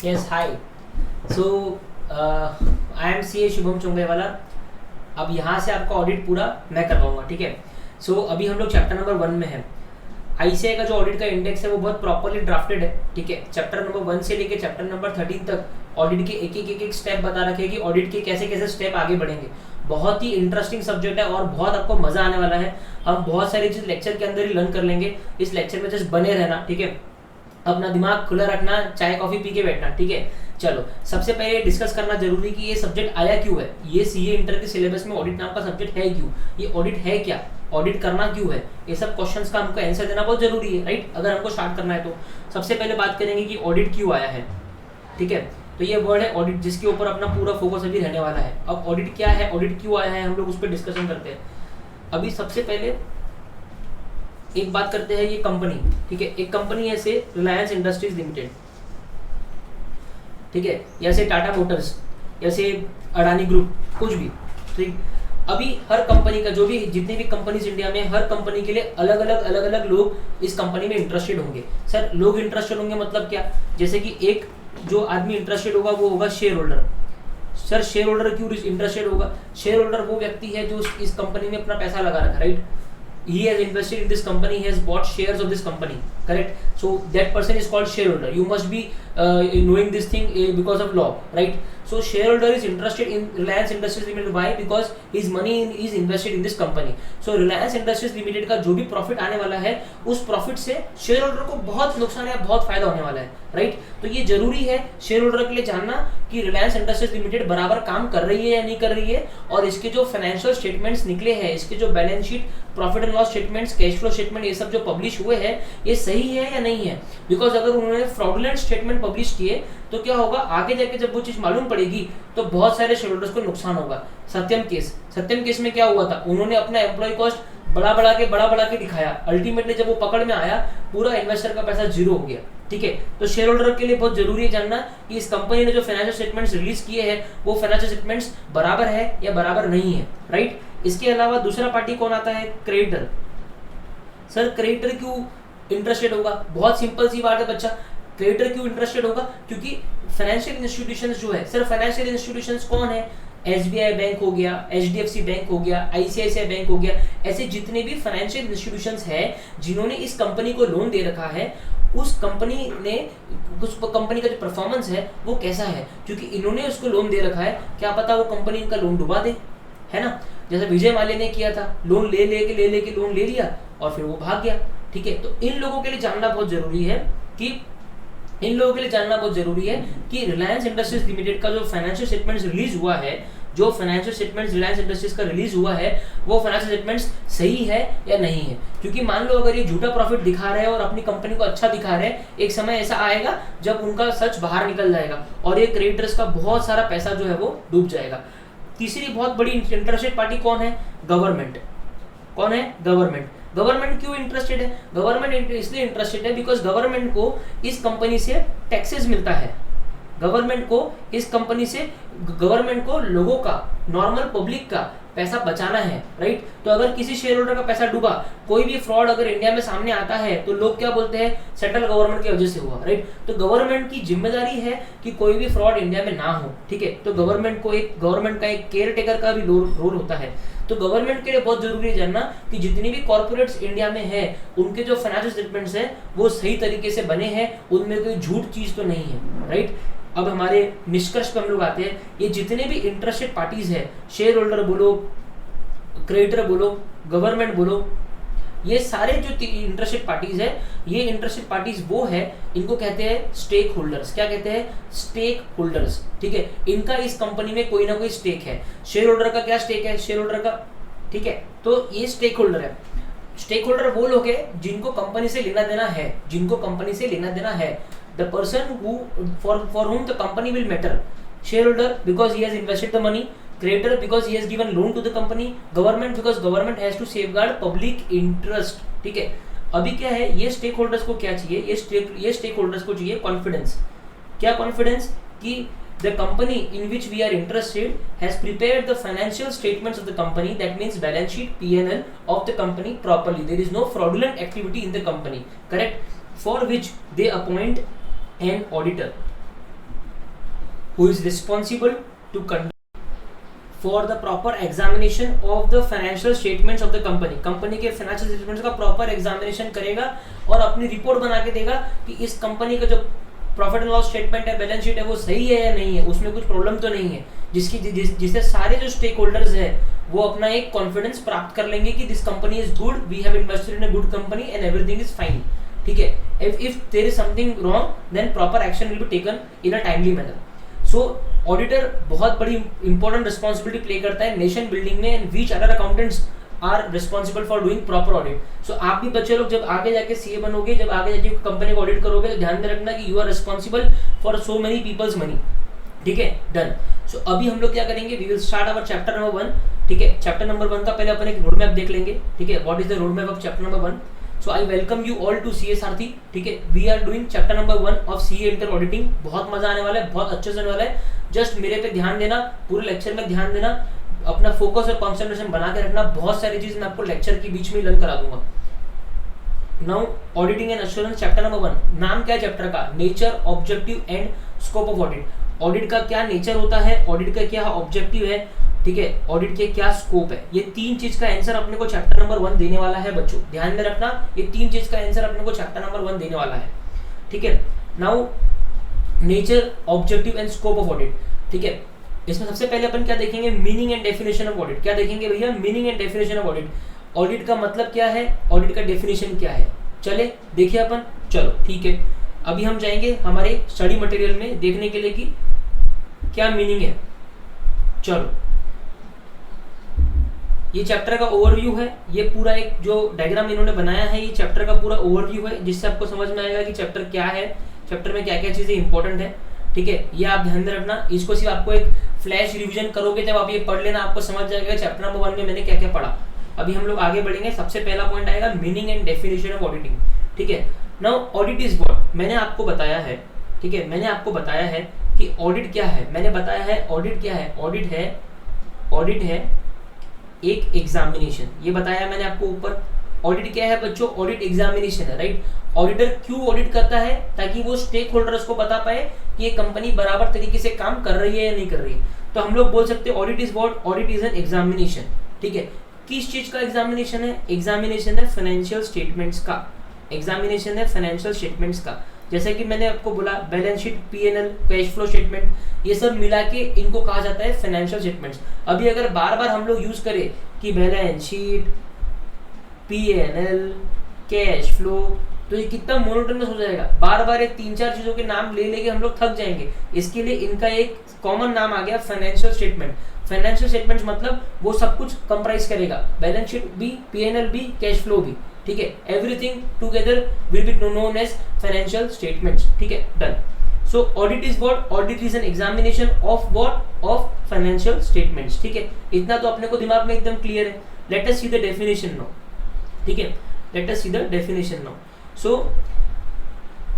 Yes, hi. So, I am C A Shubham Chungewala. अब यहाँ से आपका ऑडिट पूरा मैं करवाऊंगा, ठीक है. सो अभी हम लोग चैप्टर नंबर 1 में हैं. आईसीआई का जो ऑडिट का इंडेक्स है वो बहुत प्रॉपरली ड्राफ्टेड है, ठीक है. चैप्टर नंबर 1 से लेके चैप्टर नंबर 13 तक ऑडिट के एक स्टेप बता रखे कि ऑडिट के कैसे कैसे स्टेप आगे बढ़ेंगे. बहुत ही इंटरेस्टिंग सब्जेक्ट है और बहुत आपको मजा आने वाला है. हम बहुत सारी चीज लेक्चर के अंदर ही लर्न कर लेंगे. इस लेक्चर में जस्ट बने रहना, ठीक है. अपना दिमाग खुला रखना, चाय कॉफी पी के बैठना, ठीक है. चलो, सबसे पहले डिस्कस करना जरूरी कि ये सब्जेक्ट आया क्यों है. ये सीए इंटर के सिलेबस में ऑडिट नाम का सब्जेक्ट है क्यों, ये ऑडिट है क्या, ऑडिट करना क्यों है, ये सब क्वेश्चंस का हमको आंसर देना बहुत जरूरी है, राइट. अगर हमको स्टार्ट करना है तो सबसे पहले बात करेंगे कि ऑडिट क्यों आया है, ठीक है. तो ये वर्ड है ऑडिट, जिसके ऊपर अपना पूरा फोकस अभी रहने वाला है. अब ऑडिट क्या है, ऑडिट क्यों आया है, हम लोग उस पर डिस्कशन करते हैं. अभी सबसे पहले एक बात करते हैं, ये कंपनी, ठीक है. एक कंपनी है से रिलायंस इंडस्ट्रीज लिमिटेड, ठीक है, या से टाटा मोटर्स, या से अडानी ग्रुप, कुछ भी, ठीक. अभी हर कंपनी का जो भी जितनी भी कंपनीज इंडिया में, हर कंपनी के लिए अलग अलग लोग इस कंपनी में इंटरेस्टेड होंगे. सर, लोग इंटरेस्टेड होंगे मतलब क्या, जैसे कि एक जो आदमी इंटरेस्टेड होगा वो होगा share holder. Sir, share holder क्यों इंटरेस्टेड होगा, शेयर होल्डर वो व्यक्ति है जो इस कंपनी में अपना पैसा लगा रखा, right. He has invested in this company, he has bought shares of this company, correct. So that person is called shareholder. You must be knowing this thing because of law, right. So shareholder is interested in Reliance Industries Limited. Why? Because his money is invested in this company. So Reliance Industries Limited का जो भी profit आने वाला है, उस profit से share holder को बहुत नुकसान या बहुत फायदा होने वाला है, राइट. तो ये जरूरी है शेयर होल्डर के लिए जानना कि रिलायंस इंडस्ट्रीज लिमिटेड बराबर काम कर रही है या नहीं कर रही है, और इसके जो फाइनेंशियल स्टेटमेंट्स निकले हैं, इसके जो balance sheet, profit and loss statements, cash flow statement, ये सब जो पब्लिश हुए हैं, ये सही है या नहीं है. बिकॉज अगर उन्होंने फ्रॉडुलेंट स्टेटमेंट पब्लिश किए तो क्या होगा, आगे जाके जब वो चीज मालूम पड़ेगी तो बहुत सारे शेयर होल्डर्स को नुकसान होगा. सत्यम केस में क्या हुआ था, उन्होंने अपना एम्प्लॉय कॉस्ट बड़ा के दिखाया. अल्टीमेटली जब वो पकड़ में आया, पूरा इन्वेस्टर का पैसा जीरो हो गया, ठीक है. तो शेयर होल्डर के लिए बहुत जरूरी है जानना कि इस कंपनी ने जो फाइनेंशियल स्टेटमेंट्स रिलीज किए हैं, वो फाइनेंशियल स्टेटमेंट्स बराबर है या बराबर नहीं है, राइट. इसके अलावा दूसरा पार्टी कौन आता है, क्रेडिटर. सर, क्रेडिटर क्यों इंटरेस्टेड होगा, बहुत सिंपल सी बात है बच्चा. क्रेडिटर क्यों इंटरेस्टेड होगा, क्योंकि फाइनेंशियल इंस्टीट्यूशंस जो है, सर फाइनेंशियल इंस्टीट्यूशंस कौन है, एसबीआई बैंक हो गया, एचडीएफसी बैंक हो गया, आईसीआईसीआई बैंक हो गया, ऐसे जितने भी फाइनेंशियल इंस्टीट्यूशंस हैं जिन्होंने इस कंपनी को लोन दे रखा है, उस कंपनी ने, उस कंपनी का जो परफॉर्मेंस है वो कैसा है, क्योंकि इन्होंने उसको लोन दे रखा है, क्या पता वो कंपनी इनका लोन डुबा दे, है ना. जैसे विजय माल्या ने किया था, लोन ले लेके लोन ले लिया और फिर वो भाग गया, ठीक है. तो इन लोगों के लिए जानना बहुत जरूरी है कि रिलायंस इंडस्ट्रीज लिमिटेड का जो फाइनेंशियल स्टेटमेंट्स रिलीज हुआ है, जो फाइनेंशियल स्टेटमेंट्स रिलायंस इंडस्ट्रीज का रिलीज हुआ है, वो फाइनेंशियल स्टेटमेंट्स सही है या नहीं है. क्योंकि मान लो अगर ये झूठा प्रॉफिट दिखा रहे हैं और अपनी कंपनी को अच्छा दिखा रहे हैं, एक समय ऐसा आएगा जब उनका सच बाहर निकल जाएगा और ये क्रेडिटर्स का बहुत सारा पैसा जो है वो डूब जाएगा. तीसरी बहुत बड़ी इंटरेस्टेड पार्टी कौन है, गवर्नमेंट. कौन है, गवर्नमेंट क्यों इंटरेस्टेड है, गवर्नमेंट इसलिए इंटरेस्टेड है बिकॉज गवर्नमेंट को इस कंपनी से टैक्सेस मिलता है. गवर्नमेंट को लोगों का, नॉर्मल पब्लिक का पैसा बचाना है, राइट. तो अगर किसी शेयर होल्डर का पैसा डूबा, कोई भी फ्रॉड अगर इंडिया में सामने आता है, तो लोग क्या बोलते हैं, सेंट्रल गवर्नमेंट की वजह से हुआ, राइट. तो गवर्नमेंट की जिम्मेदारी है कि कोई भी फ्रॉड इंडिया में ना हो, ठीक है. तो गवर्नमेंट का एक केयर टेकर का भी रोल होता है. तो गवर्नमेंट के लिए बहुत जरूरी है जानना कि जितनी भी कॉर्पोरेट्स इंडिया में है, उनके जो फाइनेंशियल स्टेटमेंट्स हैं वो सही तरीके से बने हैं, उनमें कोई झूठ चीज तो नहीं है, राइट. अब हमारे निष्कर्ष पे हम लोग आते हैं. ये जितने भी इंटरेस्टेड पार्टीज है, शेयर होल्डर बोलो, क्रेडिटर बोलो, गवर्नमेंट बोलो, ये सारे जो इंटरेस्टेड पार्टीज है, ये इंटरेस्टेड पार्टीज वो है, इनको कहते हैं स्टेक होल्डर्स. क्या कहते हैं, स्टेक होल्डर्स, ठीक है. इनका इस कंपनी में कोई ना कोई स्टेक है. शेयर होल्डर का क्या स्टेक है, शेयर होल्डर का, ठीक है. तो ये स्टेक होल्डर है. स्टेक होल्डर वो लोग हैं जिनको कंपनी से लेना देना है, the person who for whom the company will matter. Shareholder because he has invested the money, creditor because he has given loan to the company, government because government has to safeguard public interest, ठीक है. अभी क्या है, ये stake holders को क्या चाहिए, ये स्टेक होल्डर्स को चाहिए कॉन्फिडेंस. क्या कॉन्फिडेंस, कि the company in which we are interested has prepared the financial statements of the company, that means balance sheet, P&L of the company properly, there is no fraudulent activity in the company, correct, for which they appoint an auditor. who is responsible to conduct for the proper examination of the financial statements of the company. Company के financial statements का proper examination करेगा और अपनी report बना के देगा कि इस कंपनी का जो प्रॉफिट एंड लॉस स्टेटमेंट है, बैलेंस शीट है, वो सही है या नहीं है, उसमें कुछ प्रॉब्लम तो नहीं है, जिससे सारे जो स्टेक होल्डर्स है वो अपना एक कॉन्फिडेंस प्राप्त कर लेंगे कि this company is good, we have invested in a good company and everything is fine. ठीक है. If there is something wrong then proper action will be taken in a timely manner. So auditor बहुत बड़ी important responsibility play करता है nation building में, and we chartered accountants are responsible for doing proper audit. So आप भी बच्चे लोग जब आगे जाके सीए बनोगे, जब आगे जाके कंपनी को ऑडिट करोगे, तो ध्यान में रखना कि you are responsible for so many people's money. ठीक है, डन. सो अभी हम लोग क्या करेंगे, we will start our chapter number 1. ठीक है, चैप्टर नंबर 1 का पहले अपन एक रोड मैप देख लेंगे. ठीक है, what is the road map of chapter number 1. So I welcome you all to CA Sarathi. ठीक है, we are doing chapter number 1 of CA inter auditing. बहुत मजा आने वाला है, बहुत अच्छे से आने वाला है. जस्ट मेरे पे ध्यान देना, पूरे लेक्चर में ध्यान देना, अपना फोकस और कंसंट्रेशन बना के रखना. बहुत सारी चीज मैं आपको लेक्चर के बीच में लर्न करा दूंगा. Now auditing and assurance chapter number 1. नाम क्या है चैप्टर का? Nature, objective and scope of audit. Audit का क्या नेचर होता है, ऑडिट का क्या ऑब्जेक्टिव है, ठीक है, ऑडिट के क्या स्कोप है. ये तीन चीज का आंसर अपने को चैप्टर नंबर 1 देने वाला है बच्चों. ध्यान में रखना, ये तीन चीज का आंसर अपने को चैप्टर नंबर 1 देने वाला है. ठीक है. Now nature, objective and scope of audit. ठीक है, इसमें सबसे पहले अपन क्या देखेंगे, meaning and definition of audit. क्या देखेंगे भैया? Meaning and definition of audit. Audit का मतलब क्या है, ऑडिट का डेफिनेशन क्या है, चले देखिए अपन. चलो ठीक है, अभी हम जाएंगे हमारे स्टडी मटेरियल में देखने के लिए कि क्या मीनिंग है. चलो, ये चैप्टर का ओवरव्यू है. ये पूरा एक जो डायग्राम इन्होंने बनाया है, ये चैप्टर का पूरा ओवरव्यू है, जिससे आपको समझ में आएगा कि चैप्टर क्या है, चैप्टर में क्या क्या चीजें इंपॉर्टेंट है. ठीक है, ये आप ध्यान में रखना. इसको सिर्फ आपको एक फ्लैश रिवीजन करोगे, जब आप ये पढ़ लेना, आपको समझ जाएगा चैप्टर नंबर 1 में मैंने क्या क्या पढ़ा. अभी हम लोग आगे बढ़ेंगे. सबसे पहला पॉइंट आएगा meaning and definition of auditing. ठीक है. नाउ ऑडिट इज व्हाट, मैंने आपको बताया है. ठीक है, मैंने आपको बताया है कि ऑडिट क्या है. मैंने बताया है ऑडिट क्या है. ऑडिट है एक एग्जामिनेशन. ये बताया मैंने आपको ऊपर. ऑडिट क्या है बच्चों? ऑडिट एग्जामिनेशन है, राइट. ऑडिटर क्यों ऑडिट करता है? ताकि वो स्टेक होल्डर्स को बता पाए कि ये कंपनी बराबर तरीके से काम कर रही है या नहीं कर रही है. तो हम लोग बोल सकते हैं audit is what, audit is an examination. ठीक है, किस चीज का एग्जामिनेशन है? एग्जामिनेशन है फाइनेंशियल स्टेटमेंट्स का. एग्जामिनेशन है फाइनेंशियल स्टेटमेंट्स का. जैसे कि मैंने आपको बोला, balance sheet, PNL, cash flow statement, ये सब मिला के इनको कहा जाता है फाइनेंशियल स्टेटमेंट्स. अभी अगर बार बार हम लोग यूज करें कि balance sheet, PNL, cash flow, तो ये कितना मोनोटोनस हो जाएगा. बार बार ये 3-4 चीजों के नाम ले लेके हम लोग थक जाएंगे. इसके लिए इनका एक कॉमन नाम आ गया, फाइनेंशियल स्टेटमेंट. फाइनेंशियल स्टेटमेंट्स मतलब वो सब कुछ कंप्राइज करेगा, बैलेंस शीट भी, पीएनएल भी, कैश फ्लो भी. ठीक है, everything together will be known as financial statements. ठीक है, done. So audit is what, audit is an examination of what, of financial statements. ठीक है, इतना तो अपने को दिमाग में एकदम क्लियर है. Let us see the definition now. ठीक है, let us see the definition now. So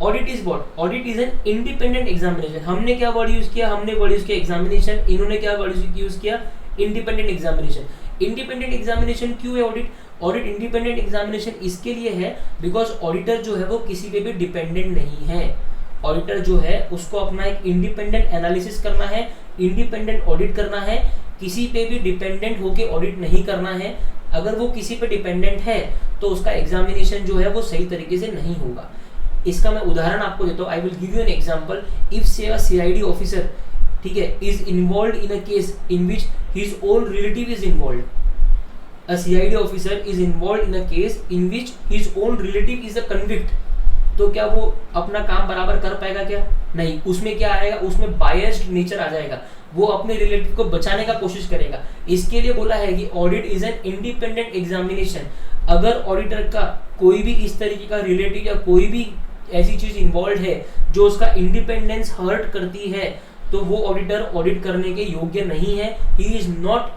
audit is what, audit is an independent examination. हमने क्या वर्ड यूज किया? हमने वर्ड यूज किया एग्जामिनेशन. इन्होंने क्या वर्ड यूज किया? Independent examination. इंडिपेंडेंट एग्जामिनेशन क्यों है ऑडिट? ऑडिट इंडिपेंडेंट एग्जामिनेशन इसके लिए है बिकॉज ऑडिटर जो है वो किसी पे भी डिपेंडेंट नहीं है. ऑडिटर जो है उसको अपना एक इंडिपेंडेंट एनालिसिस करना है, इंडिपेंडेंट ऑडिट करना है, किसी पे भी डिपेंडेंट होके ऑडिट नहीं करना है. अगर वो किसी पे डिपेंडेंट है तो उसका एग्जामिनेशन जो है वो सही तरीके से नहीं होगा. इसका मैं उदाहरण आपको देता हूँ. I will give you an example. If से अ सीआईडी ऑफिसर, ठीक है, is involved in a case in which his own relative is involved. A CID officer is involved in a case in which his own relative is a convict. तो क्या वो अपना काम बराबर कर पाएगा क्या? नहीं. उसमें क्या आएगा? उसमें बायस्ड नेचर आ जाएगा. वो अपने रिलेटिव को बचाने का कोशिश करेगा. इसके लिए बोला है कि audit is an independent examination. अगर ऑडिटर का कोई भी इस तरीके का रिलेटिव या कोई भी ऐसी चीज इन्वॉल्व है जो उसका इंडिपेंडेंस हर्ट करती है, तो वो ऑडिटर ऑडिट करने के योग्य नहीं है. He is not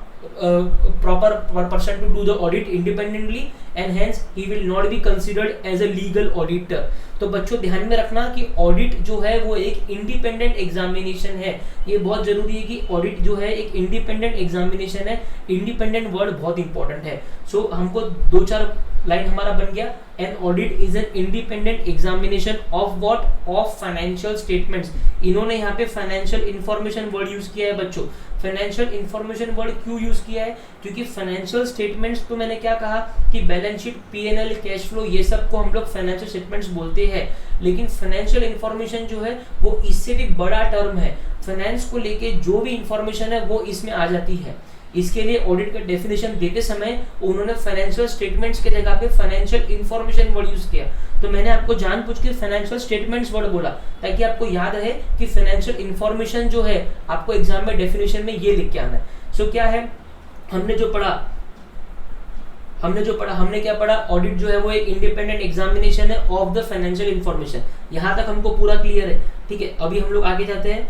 proper person to do the audit independently and hence he will not be considered as a legal auditor. तो बच्चों ध्यान में रखना कि ऑडिट जो है वो एक इंडिपेंडेंट एग्जामिनेशन है. ये बहुत जरूरी है कि ऑडिट जो है एक इंडिपेंडेंट एग्जामिनेशन है. इंडिपेंडेंट वर्ड बहुत इंपॉर्टेंट है. सो हमको 2-4 लाइन हमारा बन गया, an audit is an independent examination of what, of financial statements. इन्होंने यहाँ पे फाइनेंशियल इंफॉर्मेशन वर्ड यूज किया है बच्चों। फाइनेंशियल इंफॉर्मेशन वर्ड क्यों यूज किया है, क्योंकि फाइनेंशियल स्टेटमेंट्स तो मैंने क्या कहा कि balance sheet, PNL, cash flow, ये सब को हम लोग फाइनेंशियल स्टेटमेंट्स बोलते हैं। लेकिन फाइनेंशियल इंफॉर्मेशन जो है वो इससे भी बड़ा टर्म है। फाइनेंस को लेके जो भी इंफॉर्मेशन है वो इसमें आ जाती है। इसके लिए ऑडिट का डेफिनेशन देते समय उन्होंने फाइनेंशियल स्टेटमेंट्स के जगह पे फाइनेंशियल इंफॉर्मेशन वर्ड यूज किया। तो मैंने आपको जानबूझ के फाइनेंशियल स्टेटमेंट्स वर्ड बोला ताकि आपको याद रहे कि फाइनेंशियल इंफॉर्मेशन जो है आपको एग्जाम में डेफिनेशन में ये लिख के आना है। सो क्या है, हमने क्या पढ़ा, ऑडिट जो है वो एक इंडिपेंडेंट एग्जामिनेशन है ऑफ द फाइनेंशियल इंफॉर्मेशन। यहां तक हमको पूरा क्लियर है, ठीक है। अभी हम लोग आगे जाते हैं,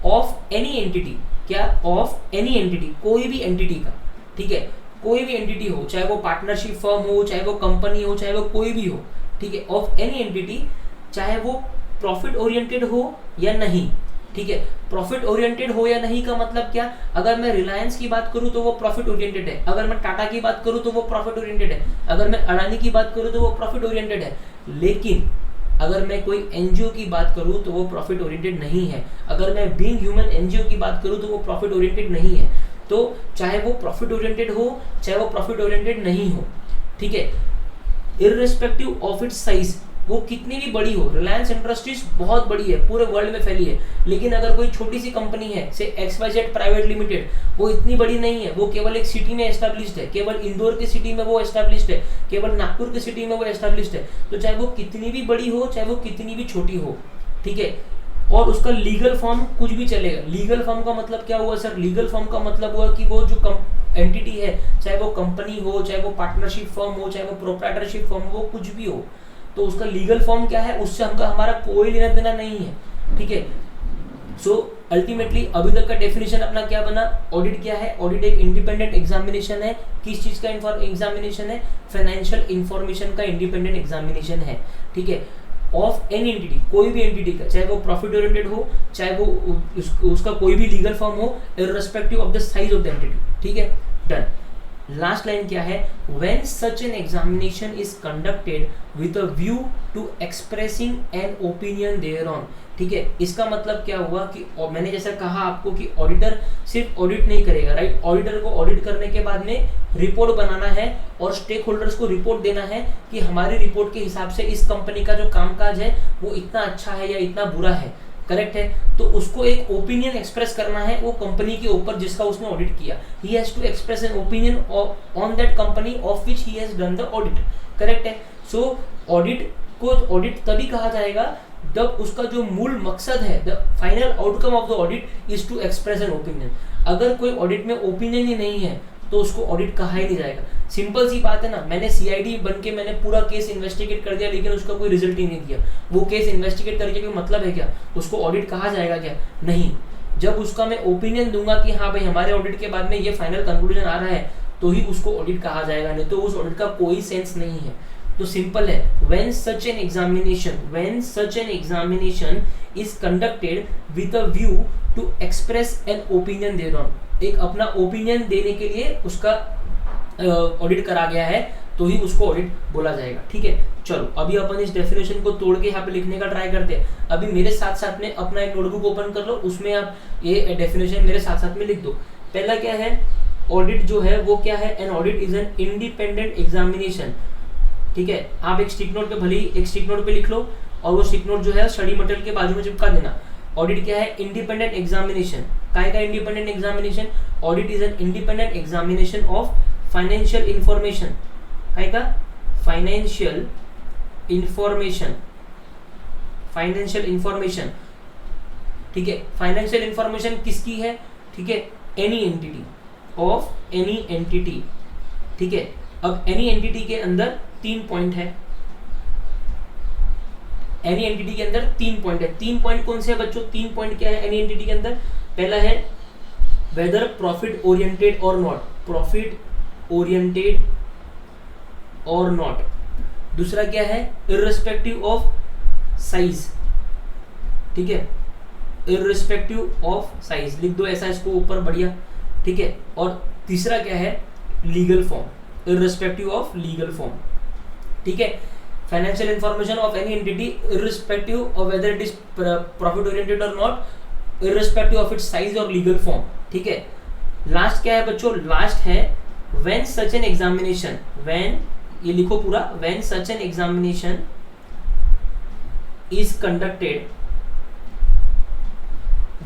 ऑफ एनी एंटिटी, क्या, ऑफ एनी एंटिटी, कोई भी एंटिटी का, ठीक है, कोई भी एंटिटी हो, चाहे वो पार्टनरशिप फर्म हो, चाहे वो कंपनी हो, चाहे वो कोई भी हो, ठीक है, ऑफ एनी एंटिटी, चाहे वो प्रॉफिट ओरिएंटेड हो या नहीं, ठीक है। प्रॉफिट ओरिएंटेड हो या नहीं का मतलब क्या, अगर मैं रिलायंस की बात करूं तो वो प्रॉफिट ओरिएंटेड है, अगर मैं टाटा की बात करूं तो वो प्रॉफिट ओरिएंटेड है, अगर मैं अडानी की बात करूं तो वो प्रॉफिट ओरिएंटेड है। लेकिन अगर मैं कोई एनजीओ की बात करूं तो वो प्रॉफिट ओरिएंटेड नहीं है। अगर मैं बीइंग ह्यूमन एनजीओ की बात करूं तो वो प्रॉफिट ओरिएंटेड नहीं है। तो चाहे वो प्रॉफिट ओरिएंटेड हो, चाहे वो प्रॉफिट ओरिएंटेड नहीं हो, ठीक है, इररिस्पेक्टिव ऑफ इट्स साइज, वो कितनी भी बड़ी हो, रिलायंस इंडस्ट्रीज बहुत बड़ी है, पूरे वर्ल्ड में फैली है, लेकिन अगर कोई छोटी सी कंपनी है, से XYZ प्राइवेट लिमिटेड, वो इतनी बड़ी नहीं है, वो केवल एक सिटी में एस्टैब्लिश्ड है, केवल इंदौर की सिटी में वो एस्टैब्लिश्ड है, केवल नागपुर की सिटी में वो एस्टैब्लिश्ड है, तो चाहे वो कितनी भी बड़ी हो, चाहे वो कितनी भी छोटी हो, ठीक है, और उसका लीगल फॉर्म कुछ भी चलेगा। लीगल फॉर्म का मतलब क्या हुआ सर, लीगल फॉर्म का मतलब हुआ कि वो जो एंटिटी है, चाहे वो कंपनी हो, चाहे वो पार्टनरशिप फर्म हो, चाहे वो प्रोप्राइटरशिप फर्म हो, वो कुछ भी हो, तो उसका लीगल फॉर्म क्या है, उससे हमारा कोई लेना देना नहीं है, ठीक है। सो अल्टीमेटली अभी तक का डेफिनेशन अपना क्या बना, ऑडिट क्या है, ऑडिट एक इंडिपेंडेंट एग्जामिनेशन है। किस चीज का एग्जामिनेशन है, फाइनेंशियल इंफॉर्मेशन का इंडिपेंडेंट एग्जामिनेशन है, ठीक है, ऑफ एनी एंटिटी, कोई भी एंटिटी का, चाहे वो प्रॉफिट ओरिएंटेड हो, चाहे वो उसका कोई भी लीगल फॉर्म हो, irrespective of the size of the entity, ठीक है, डन। लास्ट लाइन क्या है, when such an examination is conducted with a view to expressing an opinion thereon, ठीक है। इसका मतलब क्या हुआ कि मैंने जैसा कहा आपको कि ऑडिटर सिर्फ ऑडिट नहीं करेगा, राइट। ऑडिटर को ऑडिट करने के बाद में रिपोर्ट बनाना है और स्टेक होल्डर्स को रिपोर्ट देना है कि हमारी रिपोर्ट के हिसाब से इस कंपनी का जो कामकाज है वो इतना अच्छा है या इतना बुरा है, करेक्ट है। तो उसको एक ओपिनियन एक्सप्रेस करना है वो कंपनी के ऊपर जिसका उसने ऑडिट किया। He has to express an opinion on that company of which he has done the audit, correct है। सो ऑडिट को ऑडिट तभी कहा जाएगा जब उसका जो मूल मकसद है, the final outcome of the audit is to express an opinion. अगर कोई ऑडिट में ओपिनियन ही नहीं है तो उसको ऑडिट कहा ही नहीं जाएगा। सिंपल सी बात है ना, मैंने सीआईडी बन के मैंने पूरा केस इन्वेस्टिगेट कर दिया लेकिन उसका कोई रिजल्ट ही नहीं दिया, वो केस इन्वेस्टिगेट करके कोई मतलब है क्या, उसको ऑडिट कहा जाएगा क्या, नहीं। जब उसका मैं ओपिनियन दूंगा कि हाँ भाई हमारे ऑडिट के बाद में ये फाइनल कंक्लूजन आ रहा है तो ही उसको ऑडिट कहा जाएगा, नहीं तो उस ऑडिट का कोई सेंस नहीं है। तो सिंपल है, when such an examination is conducted with a view to express an opinion thereon, एक अपना ओपिनियन देने के लिए उसका ऑडिट करा गया है तो ही उसको ऑडिट बोला जाएगा, ठीक है। चलो अभी अपन इस डेफिनेशन को तोड़ के यहाँ पे लिखने का ट्राई करते हैं। अभी मेरे साथ साथ में अपना एक नोटबुक ओपन कर लो, उसमें आप ये डेफिनेशन मेरे साथ साथ में लिख दो। पहला क्या है, ऑडिट जो है वो क्या है, an audit is an independent examination, ठीक है। आप एक स्टिक नोट पे भले ही एक स्टिक नोट पे लिख लो और वो स्टिक नोट जो है स्टडी मटेरियल के बाजू में चिपका देना। ऑडिट क्या है, इंडिपेंडेंट एग्जामिनेशन। काय का independent examination, audit is an independent examination of financial information. काय का, फाइनेंशियल इंफॉर्मेशन, फाइनेंशियल इंफॉर्मेशन, ठीक है। फाइनेंशियल इंफॉर्मेशन किसकी है, ठीक है, any entity, of any entity, ठीक है। अब एनी एंटिटी के अंदर 3 पॉइंट है, एनी एंटिटी के अंदर 3 पॉइंट है। 3 पॉइंट कौन से है बच्चों, 3 पॉइंट क्या है एनी एंटिटी के अंदर। पहला है वेदर प्रॉफिट ओरिएंटेड और नॉट, प्रॉफिट ओरिएंटेड और नॉट। दूसरा क्या है, इररिस्पेक्टिव ऑफ साइज, ठीक है, इररिस्पेक्टिव ऑफ साइज, लिख दो ऐसा इसको ऊपर बढ़िया, ठीक है। और तीसरा क्या है, legal form, irrespective of legal form, ठीक है, financial information of any entity irrespective of whether it is profit oriented और not, irrespective of its size और लीगल फॉर्म। ठीक है, लास्ट क्या है बच्चों, लास्ट है when such an examination, when, ये लिखो पूरा, when such an examination is conducted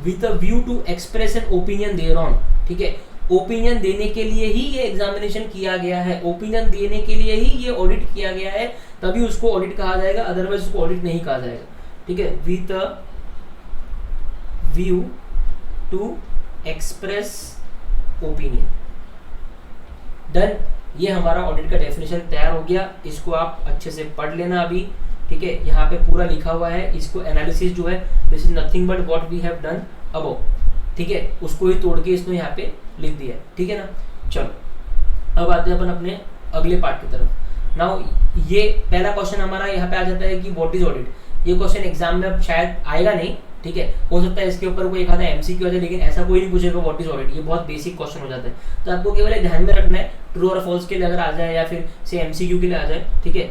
with a view to express an opinion thereon. ठीक है, ओपिनियन देने के लिए ही ये एग्जामिनेशन किया गया है, ओपिनियन देने के लिए ही ये ऑडिट किया गया है, तभी उसको ऑडिट कहा जाएगा, अदरवाइज उसको ऑडिट नहीं कहा जाएगा। ठीक है, with a view to express opinion. Done, ये हमारा ऑडिट का डेफिनेशन तैयार हो गया, इसको आप अच्छे से पढ़ लेना अभी। ठीक है, यहाँ पे पूरा लिखा हुआ है, इसको एनालिसिस जो है this is nothing but what we have done above. ठीक है, उसको ही तोड़ के इसने यहाँ पे लिख दिया है। ठीक है ना, चलो अब आते हैं अपन अपने अगले पार्ट की तरफ। नाउ ये पहला क्वेश्चन हमारा यहाँ पे आ जाता है कि व्हाट इज ऑडिट। ये क्वेश्चन एग्जाम में अब शायद आएगा नहीं, ठीक है, हो सकता है इसके ऊपर कोई एक आधा एमसीक्यू आ जाए, लेकिन ऐसा कोई नहीं पूछेगा व्हाट इज ऑडिट, ये बहुत बेसिक क्वेश्चन हो जाता है। तो आपको केवल ध्यान में रखना है, ट्रू और फॉल्स के लिए अगर आ जाए या फिर से एमसीक्यू के लिए आ जाए, ठीक है,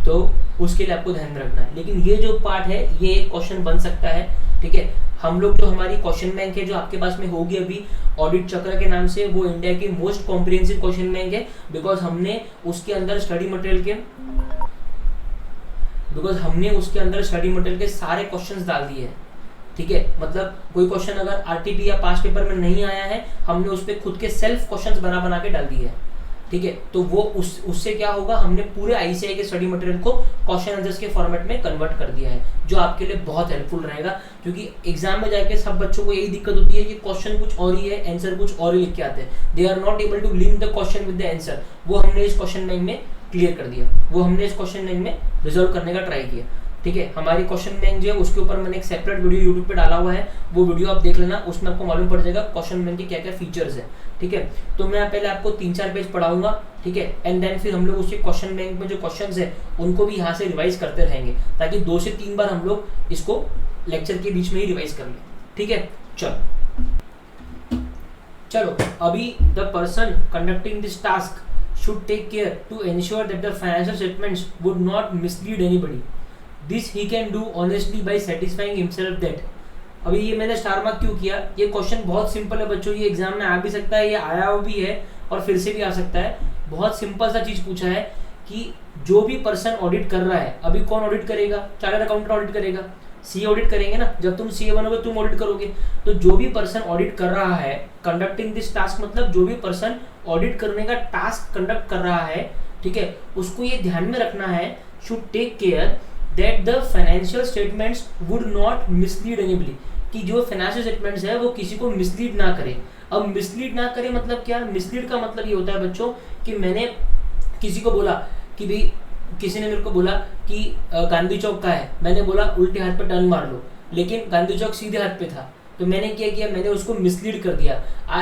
तो उसके लिए आपको ध्यान में रखना है। लेकिन ये जो पार्ट है ये एक क्वेश्चन बन सकता है। ठीक है, हम लोग जो हमारी क्वेश्चन बैंक है जो आपके पास में होगी अभी ऑडिट चक्र के नाम से, वो इंडिया की मोस्ट कॉम्प्रिहेंसिव क्वेश्चन बैंक है, बिकॉज हमने उसके अंदर स्टडी मटेरियल के सारे क्वेश्चंस डाल दिए हैं। ठीक है, मतलब कोई क्वेश्चन अगर आरटीपी या पास्ट पेपर में नहीं आया है, हमने उस पर खुद के सेल्फ क्वेश्चंस बना के डाल दिए हैं। ठीक है, तो वो उससे क्या होगा, हमने पूरे आईसीआई के स्टडी मटेरियल को क्वेश्चन आंसर्स के फॉर्मेट में कन्वर्ट कर दिया है, जो आपके लिए बहुत हेल्पफुल रहेगा। क्योंकि एग्जाम में जाके सब बच्चों को यही दिक्कत होती है कि क्वेश्चन कुछ और ही है, आंसर कुछ और ही लिख के आते हैं, they are not able to link the question with the answer. वो हमने इस क्वेश्चन बैंक में क्लियर कर दिया, वो हमने इस क्वेश्चन बैंक में रिजॉल्व करने का ट्राई किया। ठीक है, हमारी क्वेश्चन बैंक जो है उसके ऊपर मैंने एक सेपरेट वीडियो यूट्यूब पे डाला हुआ है, वो वीडियो आप देख लेना, उसमें आपको मालूम पड़ जाएगा क्वेश्चन बैंक के क्या क्या फीचर्स है। ठीक है, तो मैं पहले आपको 3-4 पेज पढ़ाऊंगा, ठीक है, एंड देन फिर हम लोग उसके क्वेश्चन बैंक में जो क्वेश्चंस है उनको भी यहाँ से रिवाइज करते रहेंगे, ताकि 2 से 3 बार हम लोग इसको लेक्चर के बीच में ही रिवाइज कर लें। ठीक है, चलो अभी the person conducting this task should take care to ensure that the financial statements would not mislead anybody. This he can do honestly by satisfying himself that. अभी ये मैंने स्टार मार्क क्यों किया, ये क्वेश्चन बहुत सिंपल है बच्चों, ये एग्जाम में आ भी सकता है, ये आया हुआ भी है और फिर से भी आ सकता है। बहुत सिंपल सा चीज पूछा है कि जो भी पर्सन ऑडिट कर रहा है, अभी कौन ऑडिट करेगा, चार्टर्ड अकाउंटेंट ऑडिट करेगा, सीए ऑडिट करेंगे ना, जब तुम सीए बनोगे तुम ऑडिट करोगे। तो जो भी पर्सन ऑडिट कर रहा है, कंडक्टिंग दिस टास्क मतलब जो भी पर्सन ऑडिट करने का टास्क कंडक्ट कर रहा है, ठीक है, उसको ये ध्यान में रखना है, should take care that the financial statements would not mislead anybody, कि जो फाइनेंशियल स्टेटमेंट्स है वो किसी को मिसलीड ना करे। अब मिसलीड ना करे मतलब क्या, मिसलीड का मतलब ये होता है बच्चों कि मैंने किसी को बोला कि भाई, किसी ने मेरे को बोला कि गांधी चौक का है, मैंने बोला उल्टे हाथ पे टर्न मार लो, लेकिन गांधी चौक सीधे हाथ पे था, तो मैंने क्या किया, मैंने उसको मिसलीड कर दिया,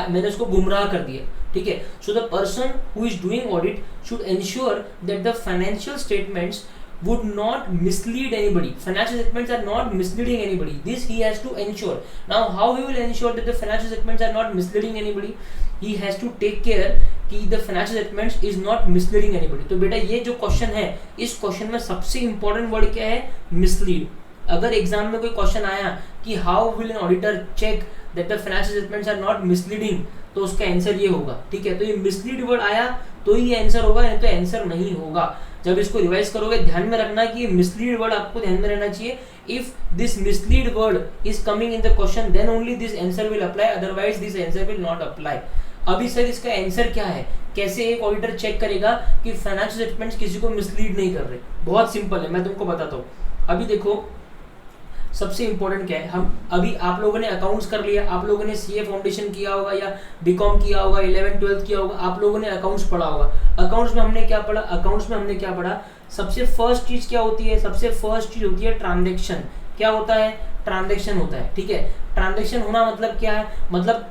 मैंने उसको गुमराह कर दिया। ठीक है, so the person who is doing audit should ensure that the financial statements would not mislead anybody. Financial statements are not misleading anybody. This he has to ensure. Now how he will ensure that the financial statements are not misleading anybody? He has to take care कि the financial statements is not misleading anybody. तो बेटा ये जो question है, इस question में सबसे important word क्या है, मिसलीड। अगर एग्जाम में कोई क्वेश्चन आया कि how will an auditor check that the financial statements are not misleading, तो उसका आंसर ये होगा। ठीक है, तो ये मिसलीड वर्ड आया तो ही आंसर होगा, नहीं तो आंसर नहीं होगा। जब इसको रिवाइज करोगे ध्यान में रखना कि मिसलीड वर्ड आपको ध्यान में रहना चाहिए। If this mislead word is coming in the question then only this answer will apply, otherwise this answer will not apply. अभी सर इसका आंसर क्या है, कैसे एक ऑडिटर चेक करेगा कि फाइनेंशियल स्टेटमेंट्स किसी को मिसलीड नहीं कर रहे? बहुत सिंपल है, मैं तुमको बताता हूँ। अभी देखो सबसे इंपॉर्टेंट क्या है, हम अभी आप लोगों ने अकाउंट्स कर लिया, आप लोगों ने सीए फाउंडेशन किया होगा या बीकॉम किया होगा, 11th-12th किया होगा, आप लोगों ने अकाउंट्स पढ़ा होगा। अकाउंट्स में हमने क्या पढ़ा, सबसे फर्स्ट चीज क्या होती है, सबसे फर्स्ट चीज होती है ट्रांजैक्शन। क्या होता है, ट्रांजैक्शन होता है। ठीक है, ट्रांजैक्शन होना मतलब क्या है, मतलब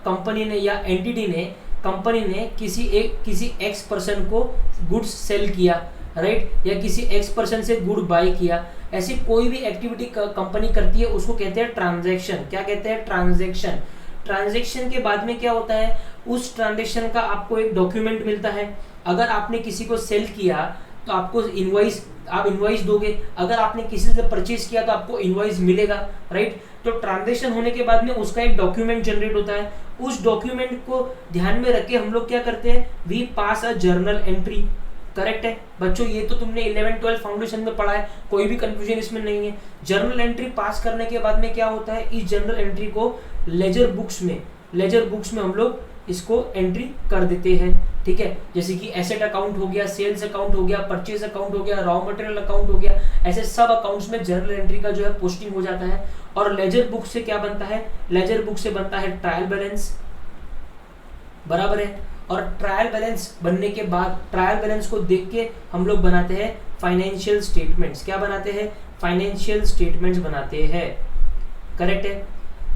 कंपनी ने या एंटिटी ने, कंपनी ने किसी एक्स पर्सन को गुड्स सेल किया, राइट, या किसी एक्स पर्सन से गुड बाय किया, ऐसी कोई भी एक्टिविटी कंपनी करती है उसको कहते हैं ट्रांजैक्शन। क्या कहते हैं, ट्रांजैक्शन। ट्रांजैक्शन के बाद में क्या होता है, उस ट्रांजैक्शन का आपको एक डॉक्यूमेंट मिलता है। अगर आपने किसी को सेल किया तो आपको इनवॉइस, आप इनवॉइस दोगे, अगर आपने किसी से परचेज किया तो आपको इनवॉइस मिलेगा, राइट। तो ट्रांजैक्शन होने के बाद में उसका एक डॉक्यूमेंट जनरेट होता है, उस डॉक्यूमेंट को ध्यान में रख के हम लोग क्या करते हैं, we pass a journal entry. Correct है बच्चों, ये तो तुमने 11-12 फाउंडेशन में पढ़ा है, कोई भी कंफ्यूजन इसमें नहीं है। जर्नल एंट्री पास करने के बाद में क्या होता है, इस जर्नल एंट्री को लेजर बुक्स में हम लोग इसको एंट्री कर देते हैं, ठीक है। जैसे कि एसेट अकाउंट हो गया, सेल्स अकाउंट हो गया, परचेज अकाउंट हो गया, रॉ मटेरियल अकाउंट हो गया, ऐसे सब अकाउंट्स में जर्नल एंट्री का जो है पोस्टिंग हो जाता है। और लेजर बुक से क्या बनता है, लेजर बुक से बनता है ट्रायल बैलेंस, बराबर है। और ट्रायल बैलेंस बनने के बाद ट्रायल बैलेंस को देख के हम लोग बनाते हैं फाइनेंशियल स्टेटमेंट्स। क्या बनाते हैं, फाइनेंशियल स्टेटमेंट्स बनाते हैं, करेक्ट है।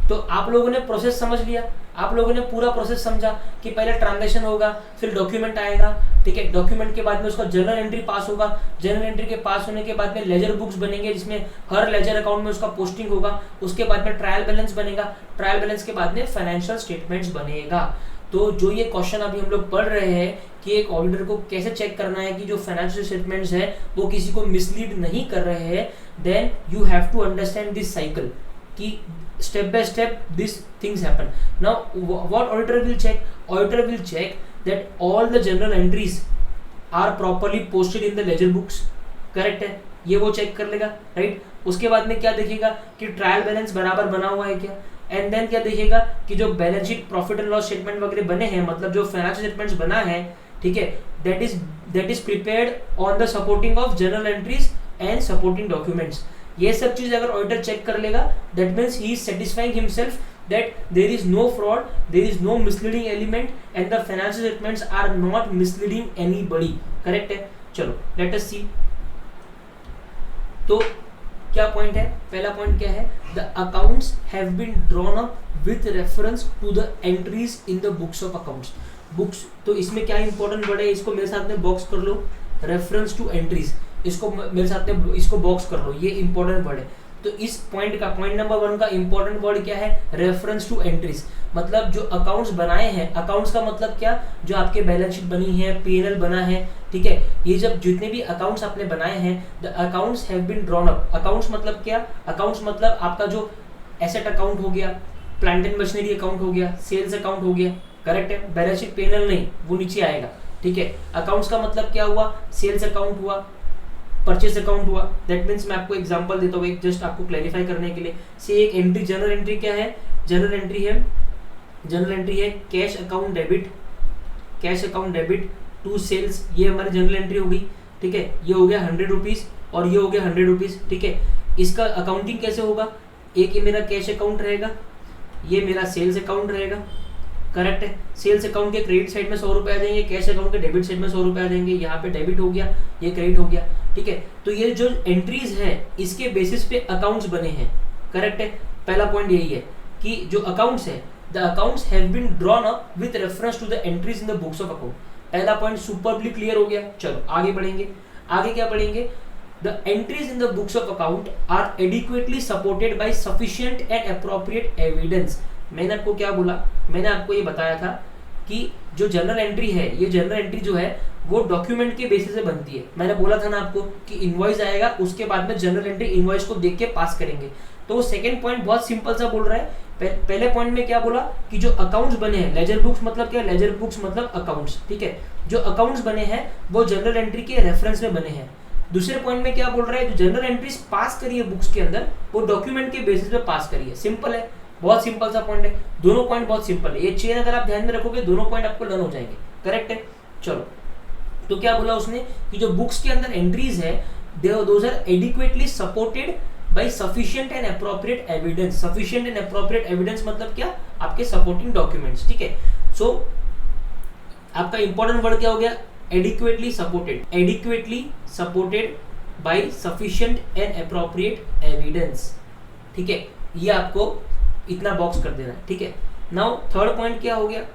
तो आप लोगों ने प्रोसेस समझ लिया, आप लोगों ने पूरा प्रोसेस समझा कि पहले ट्रांजैक्शन होगा, फिर डॉक्यूमेंट आएगा, ठीक है। डॉक्यूमेंट के बाद में उसका जर्नल एंट्री पास होगा, जर्नल एंट्री के पास होने के बाद में लेजर बुक्स बनेंगे जिसमें हर लेजर अकाउंट में उसका पोस्टिंग होगा, उसके बाद में ट्रायल बैलेंस बनेगा, ट्रायल बैलेंस के बाद में फाइनेंशियल स्टेटमेंट्स बनेगा। तो जो ये क्वेश्चन अभी हम लोग पढ़ रहे हैं कि एक ऑडिटर को कैसे चेक करना है कि जो फाइनेंशियल स्टेटमेंट्स है वो किसी को मिसलीड नहीं कर रहे हैं, then you have to understand this cycle कि step by step these things happen. Now what auditor will check, auditor will check that all the journal entries are properly posted in the ledger books, correct है, ये वो check कर लेगा, right. उसके बाद में क्या देखेगा कि ट्रायल बैलेंस बराबर बना हुआ है क्या, एंड देन क्या देखेगा कि जो balance sheet, profit and loss statement वगैरह बने हैं, मतलब जो फाइनेंशियल स्टेटमेंट्स बना है, ठीक है, that is prepared on the supporting of journal entries and supporting documents. ये सब चीज अगर ऑडिटर चेक कर लेगा, that means he is satisfying himself that there is no fraud, there is no misleading element and the financial statements are not misleading anybody, correct है। चलो let us सी। तो क्या पॉइंट है, पहला पॉइंट क्या है, the accounts have been drawn up with reference to the entries in the books of accounts. Books, तो इसमें क्या इंपॉर्टेंट वर्ड है, इसको मेरे साथ में बॉक्स कर लो, रेफरेंस टू एंट्रीज, इसको मेरे साथ में इसको बॉक्स कर लो, ये इंपॉर्टेंट वर्ड है। तो इस पॉइंट का, पॉइंट नंबर 1 का इंपॉर्टेंट वर्ड क्या है, रेफरेंस टू एंट्रीज। मतलब जो अकाउंट्स बनाए हैं, अकाउंट्स का मतलब क्या, जो आपके बैलेंस शीट बनी है, पीएनएल बना है, ठीक है, ये जब जितने भी अकाउंट्स आपने बनाए हैं, the accounts have been drawn up. Accounts मतलब क्या, अकाउंट्स मतलब आपका जो एसेट अकाउंट हो गया, प्लांट एंड मशीनरी अकाउंट हो गया, सेल्स अकाउंट हो गया, करेक्ट है। बैलेंस शीट पीएनएल नहीं, वो नीचे आएगा, ठीक है। अकाउंट्स का मतलब क्या हुआ, सेल्स अकाउंट हुआ, परचेस अकाउंट हुआ। दैट मीन्स मैं आपको एग्जांपल देता हूँ, एक जस्ट आपको क्लैरिफाई करने के लिए। से एक एंट्री, जनरल एंट्री क्या है, जनरल एंट्री है cash account debit, cash account debit to sales, ये हमारी जनरल एंट्री होगी, ठीक है। ये हो गया 100 रुपीज और ये हो गया 100 रुपीज, ठीक है। इसका अकाउंटिंग कैसे होगा, एक ये मेरा कैश अकाउंट रहेगा, ये मेरा सेल्स अकाउंट रहेगा, करेक्ट है। सेल्स अकाउंट के क्रेडिट साइड में 100 रुपए आ जाएंगे, कैश अकाउंट के डेबिट साइड में 100 रुपए आ जाएंगे। यहाँ पे डेबिट हो गया, ये क्रेडिट हो गया, ठीक है। तो ये जो एंट्रीज है इसके बेसिस पे अकाउंट्स बने हैं, करेक्ट है। पहला पॉइंट यही है कि जो अकाउंट्स है, the accounts have been drawn up with reference to the entries in the books of account. पहला पॉइंट सुपरबली क्लियर हो गया। चलो आगे बढ़ेंगे, आगे क्या पढ़ेंगे, the entries in the books of account are adequately supported by sufficient and appropriate evidence. मैंने आपको क्या बोला, मैंने आपको ये बताया था कि जो जनरल एंट्री है, ये जनरल एंट्री जो है वो डॉक्यूमेंट के बेसिस से बनती है। मैंने बोला था ना आपको कि इनवॉइस आएगा, उसके बाद में जनरल एंट्री इनवॉइस को देख के पास करेंगे। तो वो सेकंड पॉइंट बहुत सिंपल सा बोल रहा है। पहले पॉइंट में क्या बोला कि जो अकाउंट्स बने हैं, लेजर बुक्स मतलब क्या, लेजर बुक्स मतलब अकाउंट्स, ठीक है। जो अकाउंट्स बने हैं वो जनरल एंट्री के रेफरेंस में बने हैं। दूसरे पॉइंट में क्या बोल रहा है, जो जनरल एंट्रीज पास करिए बुक्स के अंदर, वो डॉक्यूमेंट के बेसिस पे पास करिए। सिंपल है, बहुत सिंपल सा पॉइंट है। दोनों पॉइंट बहुत सिंपल है, ये चेन अगर आप ध्यान में रखोगे दोनों पॉइंट आपको लर्न हो जाएंगे, करेक्ट है। चलो तो क्या बोला उसने कि जो बुक्स के अंदर एंट्रीज है, those are adequately supported by sufficient and appropriate evidence. Sufficient and appropriate evidence मतलब क्या, आपके सपोर्टिंग डॉक्यूमेंट्स, ठीक है। सो आपका इंपॉर्टेंट वर्ड क्या हो गया, adequately supported, adequately supported by sufficient and appropriate evidence, ठीक है। ये आपको इतना बॉक्स कर देना है, ठीक है। नाउ थर्ड पॉइंट क्या हो गया,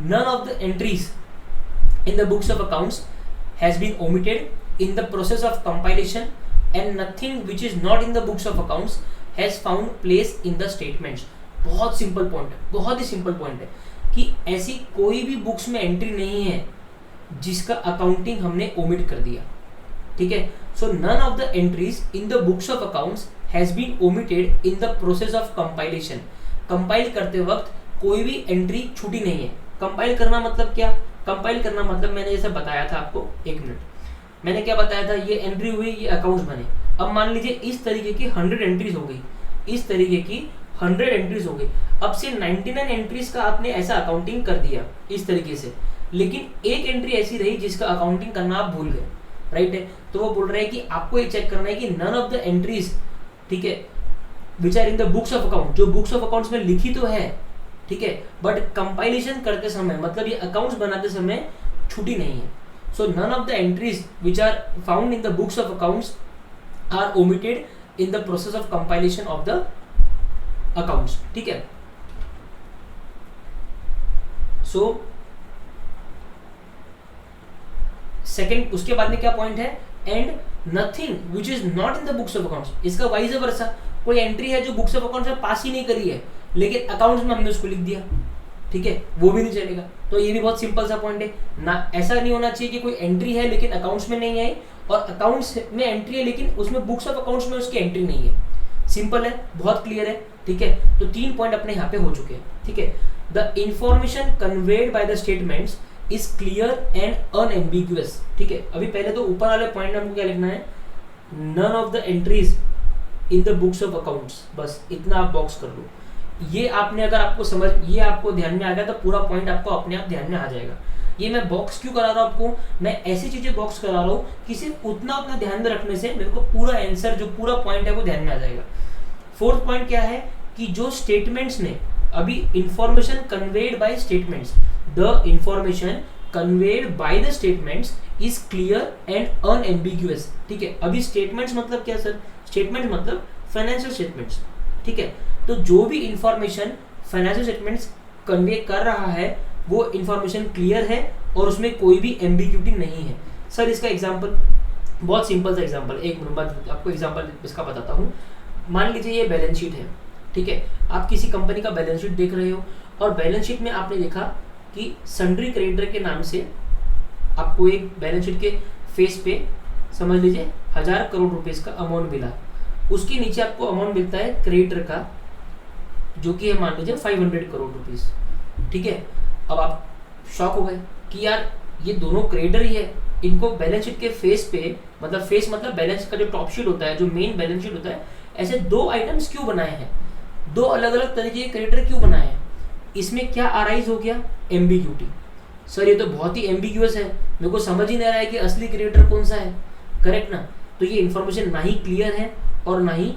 none of the entries in the books of accounts has been omitted in the process of compilation and nothing which is not in the books of accounts has found place in the statements। बहुत simple point है, बहुत ही simple point है कि ऐसी कोई भी books में entry नहीं है जिसका अकाउंटिंग हमने ओमिट कर दिया, ठीक है। So none of the entries in the books of accounts has been omitted in the process of compilation. Compile करते वक्त कोई भी एंट्री छूटी नहीं है। कंपाइल करना मतलब क्या? कंपाइल करना मतलब मैंने जैसे बताया था आपको, एक मिनट, मैंने क्या बताया था, ये एंट्री हुई, ये अकाउंट्स बने। अब मान लीजिए इस तरीके की 100 एंट्रीज हो गई, इस तरीके की 100 एंट्रीज हो गई। अब से 99 एंट्रीज का आपने ऐसा अकाउंटिंग कर दिया इस तरीके से, लेकिन एक एंट्री ऐसी रही जिसका अकाउंटिंग करना आप भूल गए, राइट है। तो वो बोल रहे हैं कि आपको ये चेक करना है कि नन ऑफ द एंट्रीज, ठीक है, which are in the books of account, जो बुक्स ऑफ अकाउंट्स में लिखी तो है, ठीक है, बट कंपाइलेशन करते समय, मतलब ये अकाउंट्स बनाते समय छूटी नहीं है। So none of the entries which are found in the books of accounts are omitted in the process of compilation of the accounts, ठीक है। सो सेकेंड, उसके बाद में क्या पॉइंट है, and nothing which is not in the books of accounts. इसका wise वर्सा, कोई entry है जो बुक्स ऑफ अकाउंट्स में पास ही नहीं करी है, लेकिन अकाउंट्स में हमने उसको लिख दिया, ठीक है, वो भी नहीं चलेगा। तो ये भी बहुत सिंपल सा पॉइंट है ना। ऐसा नहीं होना चाहिए कि कोई एंट्री है लेकिन अकाउंट्स में नहीं आई, और अकाउंट्स में एंट्री है लेकिन उसमें बुक्स ऑफ अकाउंट्स में उसकी एंट्री नहीं है। सिंपल है, बहुत क्लियर है, ठीक है। तो 3 पॉइंट अपने यहाँ पे हो चुके हैं, ठीक है। The information conveyed by the statements is clear and unambiguous, ठीक है। अभी पहले तो ऊपर वाले पॉइंट में हमको क्या लिखना है, none of the entries in the books of accounts, बस इतना आप बॉक्स कर लो। ये आपने, अगर आपको समझ, ये आपको ध्यान में आ गया तो पूरा पॉइंट आपको अपने आप ध्यान में आ जाएगा। ये मैं बॉक्स क्यों करा रहा हूँ आपको, मैं ऐसी चीजें बॉक्स करा रहा हूँ कि सिर्फ उतना अपना ध्यान में रखने से मेरे को पूरा आंसर, जो पूरा पॉइंट है वो ध्यान में आ जाएगा। 4th पॉइंट क्या है कि जो स्टेटमेंट्स ने अभी information conveyed bye statements, the information conveyed by the statements is clear and unambiguous, ठीक है। अभी स्टेटमेंट्स मतलब क्या सर, स्टेटमेंट मतलब फाइनेंशियल स्टेटमेंट्स, ठीक है। तो जो भी इंफॉर्मेशन फाइनेंशियल स्टेटमेंट्स कन्वे कर रहा है वो इंफॉर्मेशन क्लियर है और उसमें कोई भी एम्बिग्यूटी नहीं है। सर इसका एग्जांपल, बहुत सिंपल सा एग्जांपल, एक मिनट बाद आपको एग्जांपल इसका बताता हूँ। मान लीजिए ये बैलेंस शीट है, ठीक है, आप किसी कंपनी का बैलेंस शीट देख रहे हो और बैलेंस शीट में आपने देखा कि सन्ड्री क्रेडिटर के नाम से आपको एक बैलेंस शीट के फेस पे समझ लीजिए 1000 करोड़ रुपीस का अमाउंट मिला। उसके नीचे आपको अमाउंट मिलता है क्रेडिटर का, जो कि है मान लीजिए 500 करोड़ रुपीस, ठीक है। अब आप शॉक हो गए कि यार ये दोनों क्रेडिटर ही है, इनको बैलेंस शीट के फेस पे, मतलब फेस मतलब बैलेंस का जो टॉप शीट होता है, जो मेन बैलेंस शीट होता है, ऐसे 2 आइटम्स क्यों बनाए हैं, 2 अलग अलग तरीके के क्रेडिटर क्यों बनाए हैं? इसमें क्या अराइज हो गया, एम्बिग्यूटी। सर ये तो बहुत ही एम्बिग्यूअस है, मेरे को समझ ही नहीं आ रहा है कि असली क्रेडिटर कौन सा है, करेक्ट ना। तो ये इन्फॉर्मेशन ना ही क्लियर है और ना ही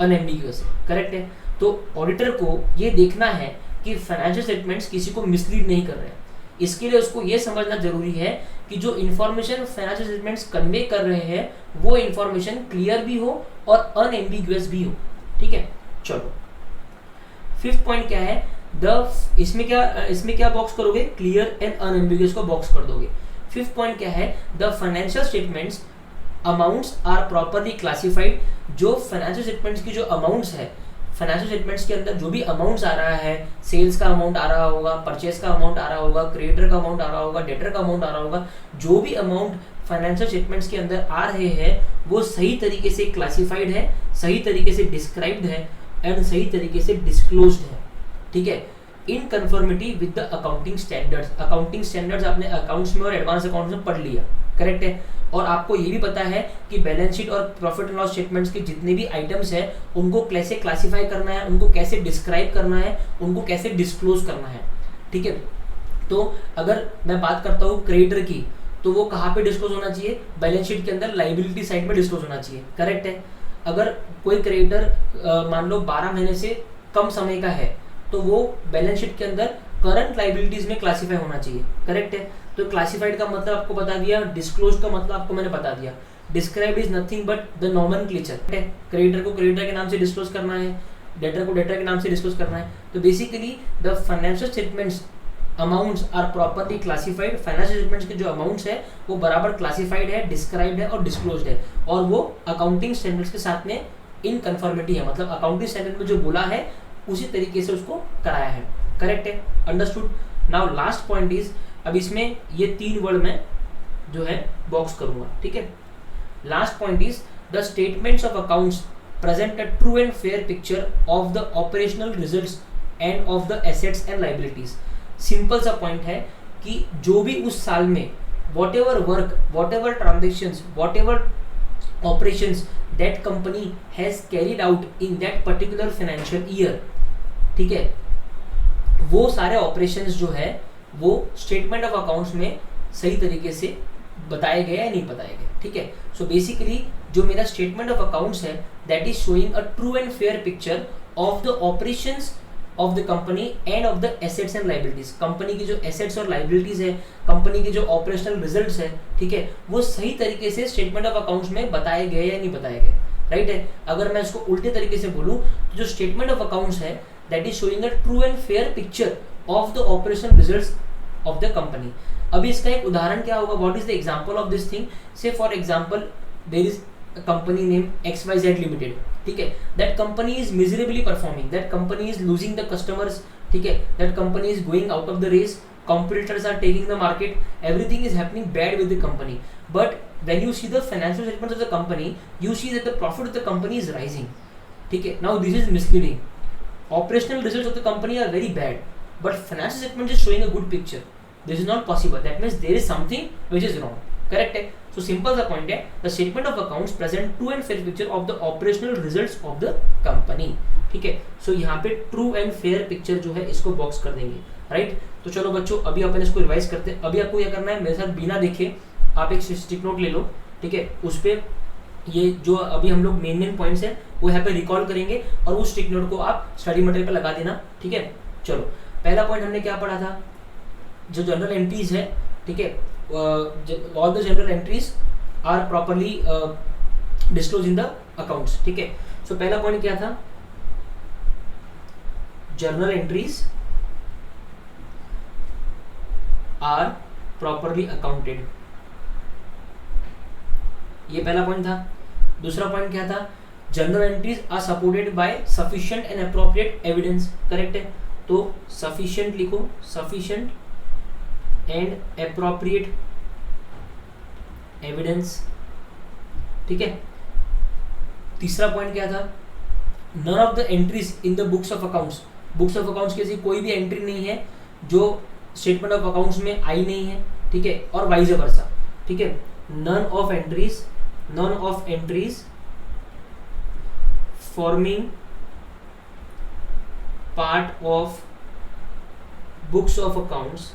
अनएम्बिग्यूअस है, करेक्ट है। तो ऑडिटर को ये देखना है कि फाइनेंशियल स्टेटमेंट्स किसी को मिसलीड नहीं कर रहे हैं। इसके लिए उसको ये समझना जरूरी है कि जो इन्फॉर्मेशन फाइनेंशियल स्टेटमेंट्स कन्वे कर रहे हैं वो इन्फॉर्मेशन क्लियर भी हो और अनएम्बिग्यूअस भी हो, ठीक है। चलो 5th पॉइंट क्या है, इसमें क्या बॉक्स करोगे, क्लियर एंड अनएम्बिग्यूअस को बॉक्स कर दोगे। 5th पॉइंट क्या है, the financial statements amounts are properly classified. जो फाइनेंशियल स्टेटमेंट्स की जो अमाउंट्स है, फाइनेंशियल स्टेटमेंट्स के अंदर जो भी अमाउंट्स आ रहा है, सेल्स का अमाउंट आ रहा होगा, परचेस का अमाउंट आ रहा होगा, क्रेडिटर का अमाउंट आ रहा होगा, डेटर का अमाउंट आ रहा होगा, जो भी अमाउंट फाइनेंशियल स्टेटमेंट्स के अंदर आ रहे हैं वो सही तरीके से क्लासिफाइड है, सही तरीके से डिस्क्राइब्ड है एंड सही तरीके से डिस्क्लोज्ड है, ठीक है, इन conformity with the accounting standards. Accounting standards आपने अकाउंट्स में और एडवांस अकाउंट्स में पढ़ लिया, करेक्ट है। और आपको ये भी पता है कि बैलेंस शीट और प्रॉफिट एंड लॉस स्टेटमेंट्स के जितने भी आइटम्स हैं उनको कैसे क्लासिफाई करना है, उनको कैसे डिस्क्राइब करना है, उनको कैसे डिस्क्लोज करना है, ठीक है। तो अगर मैं बात करता हूँ क्रेडिटर की, तो वो कहाँ पे डिस्क्लोज होना चाहिए, बैलेंस शीट के अंदर लाइबिलिटी साइड में डिस्क्लोज होना चाहिए, करेक्ट है। अगर कोई क्रेडिटर मान लो 12 महीने से कम समय का है तो वो बैलेंस शीट के अंदर करंट लाइबिलिटीज में क्लासिफाई होना चाहिए, करेक्ट है। तो क्लासिफाइड का मतलब आपको बता दिया, डिस्क्लोज का मतलब आपको मैंने बता दिया। Describe is nothing but the nomenclature, creditor को क्रेडिटर के नाम से डिस्क्लोज करना है, डेटर को डेटर के नाम से डिस्क्लोज करना है। तो basically the financial statements amounts are properly classified. Financial statements के जो अमाउंट्स है वो बराबर क्लासिफाइड है, डिस्क्राइब्ड है और डिस्क्लोज्ड है, और वो अकाउंटिंग स्टैंडर्ड्स के साथ में इन कन्फर्मिटी है, मतलब अकाउंटिंग स्टैंडर्ड में जो बोला है उसी तरीके से उसको कराया है, करेक्ट है, understood. Now last point is, अब इसमें ये 3 वर्ड मैं जो है बॉक्स करूंगा, ठीक है। Last point is the statements of accounts present a true and fair picture of the operational results end of the assets and liabilities. Simple सा पॉइंट है कि जो भी उस साल में what ever work, what ever transactions, what ever operations that company has carried out in that particular financial year, ठीक है, वो सारे ऑपरेशंस जो है वो स्टेटमेंट ऑफ अकाउंट्स में सही तरीके से बताए गए या नहीं बताए गए, ठीक है। सो बेसिकली जो मेरा स्टेटमेंट ऑफ अकाउंट्स है that is showing a true and fair picture of the operations of the company end of the assets and liabilities. Company की जो एसेट्स और लाइबिलिटीज है, कंपनी की जो ऑपरेशनल रिजल्ट्स है, ठीक है, वो सही तरीके से स्टेटमेंट ऑफ अकाउंट्स में बताए गए या नहीं बताए गए, राइट है। अगर मैं इसको उल्टे तरीके से बोलूं तो जो स्टेटमेंट ऑफ अकाउंट्स है that is showing a true and fair picture of the operational results of the company. अभी इसका एक उदाहरण क्या होगा, what is the example of this thing, say for example there is a company name XYZ limited, ठीक है, that company is miserably performing, that company is losing the customers, ठीक है, that company is going out of the race, competitors are taking the market, everything is happening bad with the company, but when you see the financial statements of the company you see that the profit of the company is rising, ठीक है। now this is misleading, operational results of the company are very bad but financial statement is showing a good picture, this is not possible, that means there is something which is wrong, correct है। so simple the point है, the statement of accounts present true and fair picture of the operational results of the company, ठीक है। so यहाँ पे true and fair picture जो है इसको box कर देंगे, राइट। तो चलो बच्चों अभी अपन इसको रिवाइज करते हैं। अभी आपको क्या करना है, मेरे साथ बिना देखे आप एक स्टिक नोट ले लो, ठीक है, उस पर ये जो अभी हम लोग मेन पॉइंट्स हैं वो यहाँ पे रिकॉल करेंगे और उस स्टिक नोट को आप स्टडी मटेरियल पर लगा देना, ठीक है। चलो पहला पॉइंट हमने क्या पढ़ा था, जो जनरल एंट्रीज है, ठीक है, all the general entries are properly disclose in the accounts, ठीक है। सो पहला पॉइंट क्या था, journal entries are properly accounted, ये पहला पॉइंट था। दूसरा पॉइंट क्या था, journal entries are supported by sufficient and appropriate evidence, correct है। तो सफिशिएंट लिखो, सफिशिएंट एंड अप्रोप्रिएट एविडेंस, ठीक है। तीसरा पॉइंट क्या था, none of the entries in the books of accounts, books of accounts की ऐसी कोई भी एंट्री नहीं है जो स्टेटमेंट ऑफ अकाउंट्स में आई नहीं है, ठीक है, और वाइज वर्सा, ठीक है। None of entries forming part of books of accounts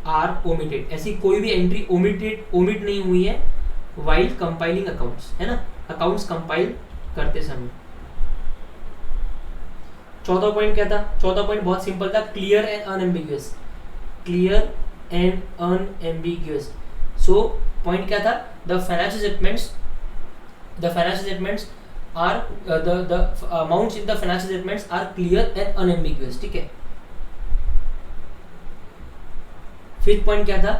are omitted, ऐसी कोई भी एंट्री ओमिट नहीं हुई है वाइल कंपाइलिंग अकाउंट्स, है ना, अकाउंट्स कंपाइल करते समय। चौथा पॉइंट क्या था, चौथा पॉइंट बहुत सिंपल था, clear and unambiguous, clear and unambiguous. So point क्या था, the financial statements are the amounts in the financial statements are clear and unambiguous, ठीक है। फिफ्थ पॉइंट क्या था,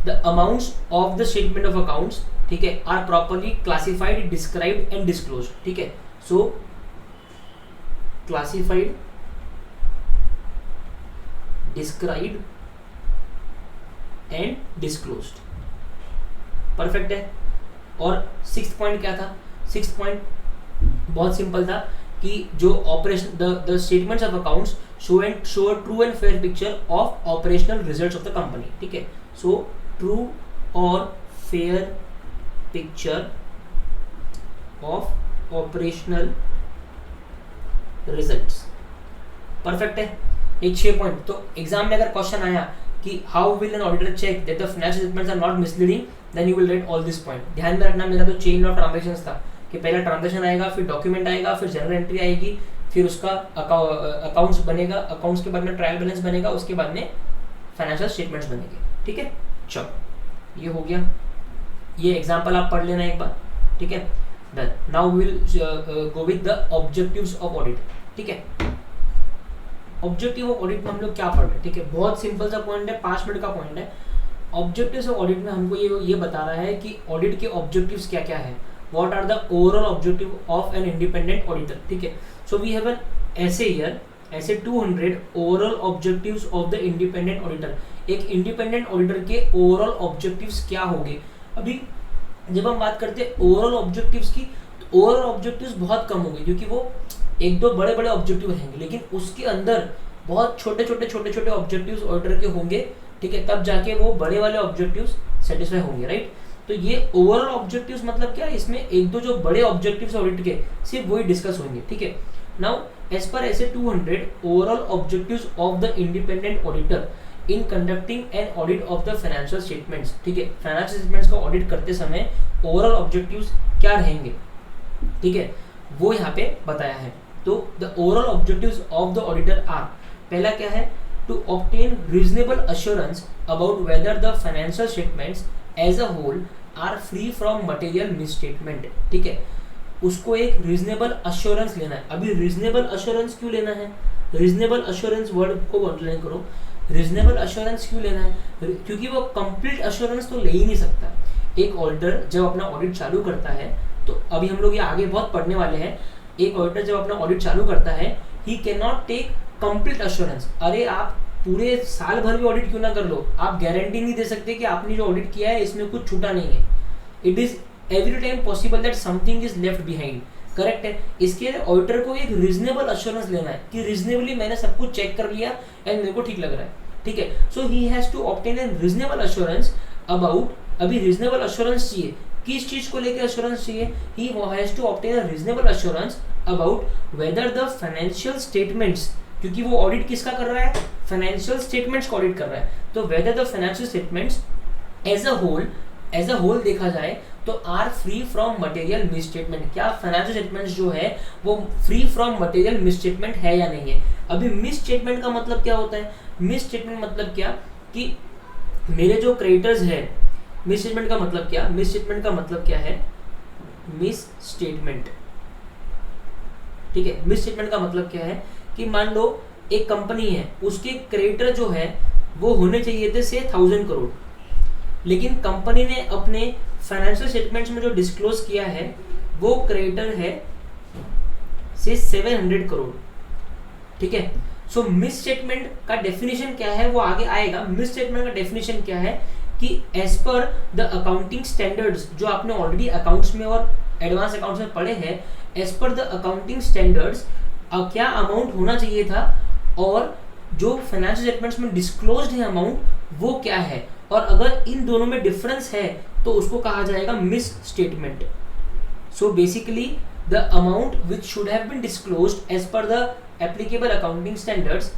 the amounts of the statement of accounts, ठीक है, are properly classified, described and disclosed, ठीक है। So classified, described and disclosed, perfect है। और सिक्स्थ पॉइंट क्या था, सिक्स्थ पॉइंट बहुत सिंपल था कि जो operation the statements of accounts show true and fair picture of operational results of the company, ठीक है। सो ट्रू और fair picture of operational results, perfect है। एक 6 पॉइंट। तो एग्जाम में अगर क्वेश्चन आया कि how will an auditor check that the financial statements are not misleading, then you will write all this point. ध्यान में रखना, मेरा तो चेन ऑफ ट्रांजैक्शंस था कि पहला ट्रांजैक्शन आएगा, फिर डॉक्यूमेंट आएगा, फिर जनरल एंट्री आएगी, फिर उसका अकाउंट्स बनेगा, अकाउंट्स के बाद में ट्रायल बैलेंस बनेगा, उसके बाद में फाइनेंशियल स्टेटमेंट्स बनेंगे, ठीक है। चलो ये हो गया, ये एग्जाम्पल आप पढ़ लेना एक बार, ठीक है। Done. Now we will go with the objectives of audit, ठीक है। ऑब्जेक्टिव ऑफ ऑडिट में हम लोग क्या पढ़ रहे हैं, ठीक है, बहुत सिंपल सा पॉइंट है, 5 मिनट का पॉइंट है। ऑब्जेक्टिव्स ऑफ ऑडिट में हमको ये बता रहा है कि ऑडिट के ऑब्जेक्टिव्स क्या क्या है, what are the overall objective of an independent auditor, ठीक है। So we have an SA 200 overall objectives of the independent auditor. एक इंडिपेंडेंट ऑडिटर के ओवरऑल ऑब्जेक्टिव्स क्या होंगे? अभी जब हम बात करते हैं ओवरऑल ऑब्जेक्टिव्स की, तो ओवरऑल ऑब्जेक्टिव्स बहुत कम होंगे, क्योंकि वो एक दो बड़े बड़े ऑब्जेक्टिव रहेंगे, लेकिन उसके अंदर बहुत छोटे छोटे ऑब्जेक्टिव्स ऑडिटर के होंगे, ठीक है, तब जाके वो बड़े वाले ऑब्जेक्टिव्स सेटिस्फाई होंगे, राइट। तो ये ओवरऑल ऑब्जेक्टिव्स मतलब क्या, इसमें एक दो जो बड़े ऑब्जेक्टिव्स ऑडिट के सिर्फ वही डिस्कस होंगे, ठीक है। नाउ एज पर ऐसे 200 overall objectives of the independent auditor in conducting an audit of the financial statements, ठीक है, फाइनेंशियल स्टेटमेंट्स का ऑडिट करते समय ओवरऑल ऑब्जेक्टिव्स क्या रहेंगे, ठीक है, वो यहाँ पे बताया है। तो the overall objectives of the auditor are, पहला क्या है, to obtain reasonable assurance about whether the financial statements as a whole are free from material misstatement, ठीक है, उसको एक रीजनेबल अश्योरेंस लेना है। अभी रीजनेबल अश्योरेंस क्यों लेना है, रीजनेबल अश्योरेंस वर्ड को अंडरलाइन करो, रीजनेबल अश्योरेंस क्यों लेना है, क्योंकि वो कंप्लीट अश्योरेंस तो ले ही नहीं सकता। एक ऑडिटर जब अपना ऑडिट चालू करता है, तो अभी हम लोग ये आगे बहुत पढ़ने वाले हैं, एक ऑडिटर जब अपना ऑडिट चालू करता है, he can not take complete assurance. अरे आप पूरे साल भर भी ऑडिट क्यों ना कर लो, आप गारंटी नहीं दे सकते कि आपने जो ऑडिट किया है इसमें कुछ छूटा नहीं है। It is every time possible that something is left behind, correct है। इसके लिए ऑडिटर को एक रीजनेबल अश्योरेंस लेना है कि रीजनेबली मैंने सब कुछ चेक कर लिया एंड मेरे को ठीक लग रहा है, ठीक है। So he has to obtain an reasonable assurance about, अभी रीजनेबल अश्योरेंस चाहिए, किस चीज को लेकर अश्योरेंस चाहिए, he has to obtain a reasonable assurance about whether the financial statements, क्योंकि वो ऑडिट किसका कर रहा है, फाइनेंशियल स्टेटमेंट्स का ऑडिट कर रहा है, तो whether the financial statements as a whole देखा जाए तो are free from material misstatement, क्या फाइनेंशियल स्टेटमेंट्स जो है वो फ्री फ्रॉम मटेरियल मिसस्टेटमेंट है या नहीं है। अभी मिसस्टेटमेंट का मतलब क्या होता है, मिसस्टेटमेंट मतलब क्या कि मेरे जो क्रेडिटर्स है, मिसस्टेटमेंट का मतलब क्या, मिसस्टेटमेंट का मतलब क्या है, मिसस्टेटमेंट, ठीक है, मिसस्टेटमेंट का मतलब क्या है कि मान लो एक कंपनी है, उसके क्रेडिटर जो है वो होने चाहिए थे से 1000 करोड़, लेकिन कंपनी ने अपने फाइनेंशियल स्टेटमेंट्स में जो डिस्क्लोज किया है वो क्रेडिटर है से 700 करोड़, ठीक है। सो मिस स्टेटमेंट का डेफिनेशन क्या है वो आगे आएगा। मिस स्टेटमेंट का डेफिनेशन क्या है कि as per the accounting standards, जो आपने ऑलरेडी अकाउंट्स में और एडवांस अकाउंट्स में पढ़े हैं, as per the accounting standards क्या अमाउंट होना चाहिए था और जो फाइनेंशियल स्टेटमेंट्स में डिस्क्लोज्ड है अमाउंट वो क्या है, और अगर इन दोनों में डिफरेंस है तो उसको कहा जाएगा misstatement. So basically the amount which should have been disclosed as per the applicable accounting standards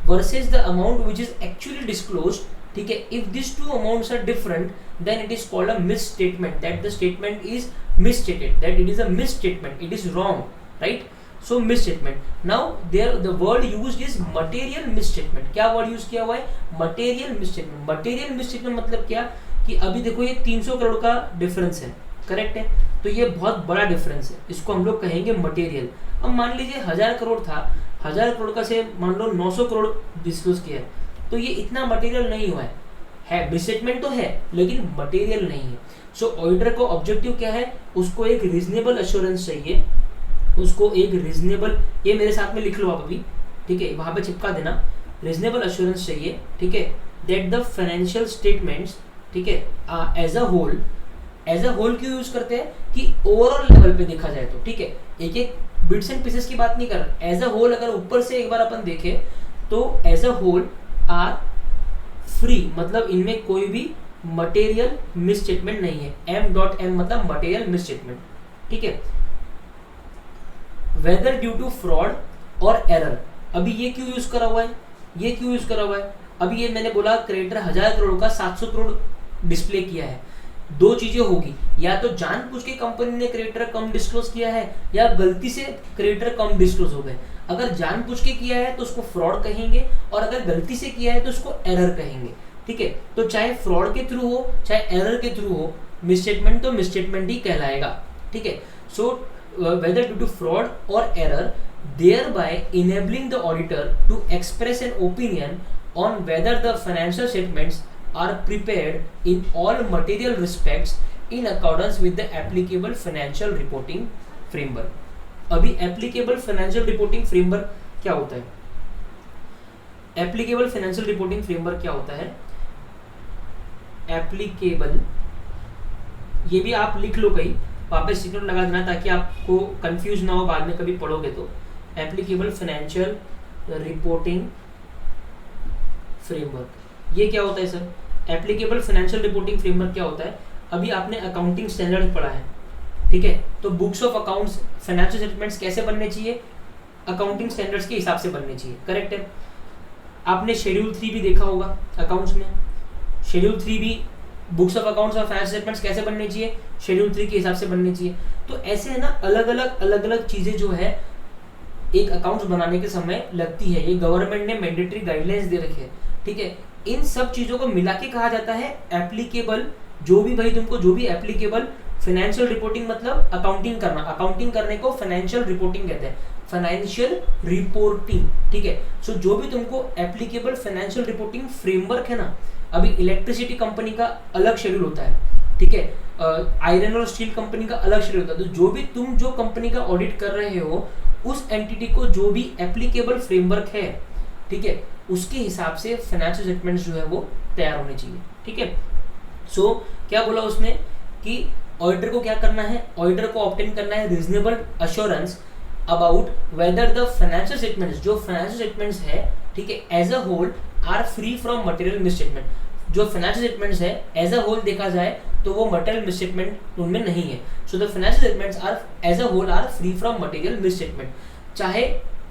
versus the amount which is actually disclosed, ठीक है, if this two amounts are different then it is called a misstatement, that the statement is misstated, that it is a misstatement, it is wrong, right? So misstatement. Now there the word used is material misstatement. क्या word use किया हुआ है, material misstatement. Material misstatement मतलब क्या कि अभी देखो ये 300 करोड़ का डिफरेंस है, करेक्ट है, तो ये बहुत बड़ा डिफरेंस है, इसको हम लोग कहेंगे मटेरियल। अब मान लीजिए 1000 करोड़ था, 1000 करोड़ का से मान लो 900 करोड़ डिस्क्लोज किया है, तो ये इतना मटेरियल नहीं हुआ है मिसस्टेटमेंट तो है लेकिन मटेरियल नहीं है। सो ऑडिटर को ऑब्जेक्टिव क्या है, उसको एक रीजनेबल एश्योरेंस चाहिए, उसको एक रीजनेबल, ये मेरे साथ में लिख लो आप अभी, ठीक है, वहां पे चिपका देना, रीजनेबल एश्योरेंस चाहिए, ठीक है, दैट द फाइनेंशियल स्टेटमेंट्स, ठीक है, एज अ होल क्यों यूज करते हैं कि ओवरऑल लेवल पे देखा जाए तो, ठीक है, एक एक बिट्स एंड पीसेस की बात नहीं कर रहा, एज अ होल अगर ऊपर से एक बार अपन देखें तो as a whole are free, मतलब इनमें कोई भी मटेरियल मिसस्टेटमेंट नहीं है, M.M मतलब मटेरियल मिसस्टेटमेंट, ठीक है। वेदर ड्यू टू फ्रॉड और एरर, अभी ये क्यों यूज करा हुआ है, ये क्यों यूज करा हुआ है, अभी ये मैंने बोला क्रेडिटर 1000 करोड़ का 700 करोड़ डिस्प्ले किया है, दो चीजें होगी, या तो जानबूझ के कंपनी ने क्रेडिटर कम डिस्क्लोज किया है या गलती से क्रेडिटर कम डिस्क्लोज हो गए। अगर जानबूझ के किया है तो उसको फ्रॉड कहेंगे और अगर गलती से किया है तो उसको एरर कहेंगे, ठीक है। तो चाहे फ्रॉड के थ्रू हो चाहे एरर के थ्रू हो, मिसस्टेटमेंट तो मिसस्टेटमेंट ही कहलाएगा, ठीक है। So whether due to fraud और error, thereby enabling the auditor to express an opinion on whether the financial statements are prepared in all material respects in accordance with the applicable financial reporting framework, अभी applicable financial reporting framework क्या होता है? Applicable financial reporting framework क्या होता है? Applicable, ये भी आप लिख लो कहीं, वापस सिग्नल लगा देना ताकि आपको कंफ्यूज ना हो बाद में कभी पढ़ोगे तो। एप्लीकेबल फाइनेंशियल रिपोर्टिंग फ्रेमवर्क ये क्या होता है sir? Applicable financial reporting framework क्या होता है? अभी आपने अकाउंटिंग स्टैंडर्ड पढ़ा है, ठीक है, तो books of accounts, financial statements कैसे बनने चाहिए? अकाउंटिंग स्टैंडर्ड्स के हिसाब से बनने चाहिए, करेक्ट है। आपने शेड्यूल 3 भी देखा होगा अकाउंट्स में, शेड्यूल 3 भी बुक्स ऑफ अकाउंट्स और फाइनेंशियल स्टेटमेंट्स कैसे बनने चाहिए? शेड्यूल 3 के हिसाब से बनने चाहिए। तो ऐसे है ना, अलग अलग चीजें जो है एक अकाउंट्स बनाने के समय लगती है, ये गवर्नमेंट ने मैंडेटरी गाइडलाइंस दे रखी है, ठीक है। इन सब चीजों को मिला के कहा जाता है एप्लीकेबल, जो भी भाई तुमको जो भी एप्लीकेबल फाइनेंशियल रिपोर्टिंग, मतलब अकाउंटिंग करना, अकाउंटिंग करने को फाइनेंशियल रिपोर्टिंग कहते हैं, फाइनेंशियल रिपोर्टिंग, ठीक है। सो जो भी तुमको एप्लीकेबल फाइनेंशियल रिपोर्टिंग फ्रेमवर्क है ना, अभी इलेक्ट्रिसिटी कंपनी का अलग शेड्यूल होता है, ठीक है, आयरन और स्टील कंपनी का अलग शेड्यूल होता है। तो जो भी तुम जो कंपनी का ऑडिट कर रहे हो, उस एंटिटी को जो भी एप्लीकेबल फ्रेमवर्क है, ठीक है, उसके हिसाब से फाइनेंशियल स्टेटमेंट्स जो है वो तैयार होने चाहिए, ठीक है। सो क्या बोला उसने कि ऑडिटर को क्या करना है? ऑडिटर को ऑब्टेन करना है reasonable assurance about whether the financial statements, जो फाइनेंशियल स्टेटमेंट्स है, ठीक है, as a whole are free from material misstatement. जो फाइनेंशियल स्टेटमेंट्स है एज अ होल देखा जाए तो वो मटेरियल मिसस्टेटमेंट उनमें नहीं है। So the financial statements are as a whole are free from material misstatement, चाहे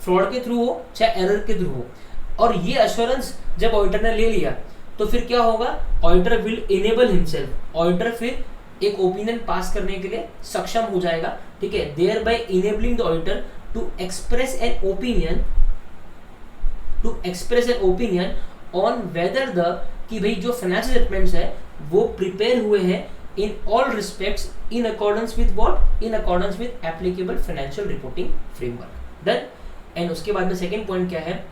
फ्रॉड के थ्रू हो चाहे एरर के थ्रू हो। और ये अश्योरेंस जब ऑडिटर ने ले लिया तो फिर क्या होगा? Auditor will enable himself, auditor फिर एक ओपिनियन पास करने के लिए सक्षम हो जाएगा, ठीक है, thereby enabling the auditor to express an opinion on whether the, कि भाई जो फाइनेंशियल स्टेटमेंट्स है वो प्रिपेयर हुए हैं in all respects in accordance with what? In accordance with applicable financial reporting framework. Done. And उसके बाद में सेकंड पॉइंट क्या है?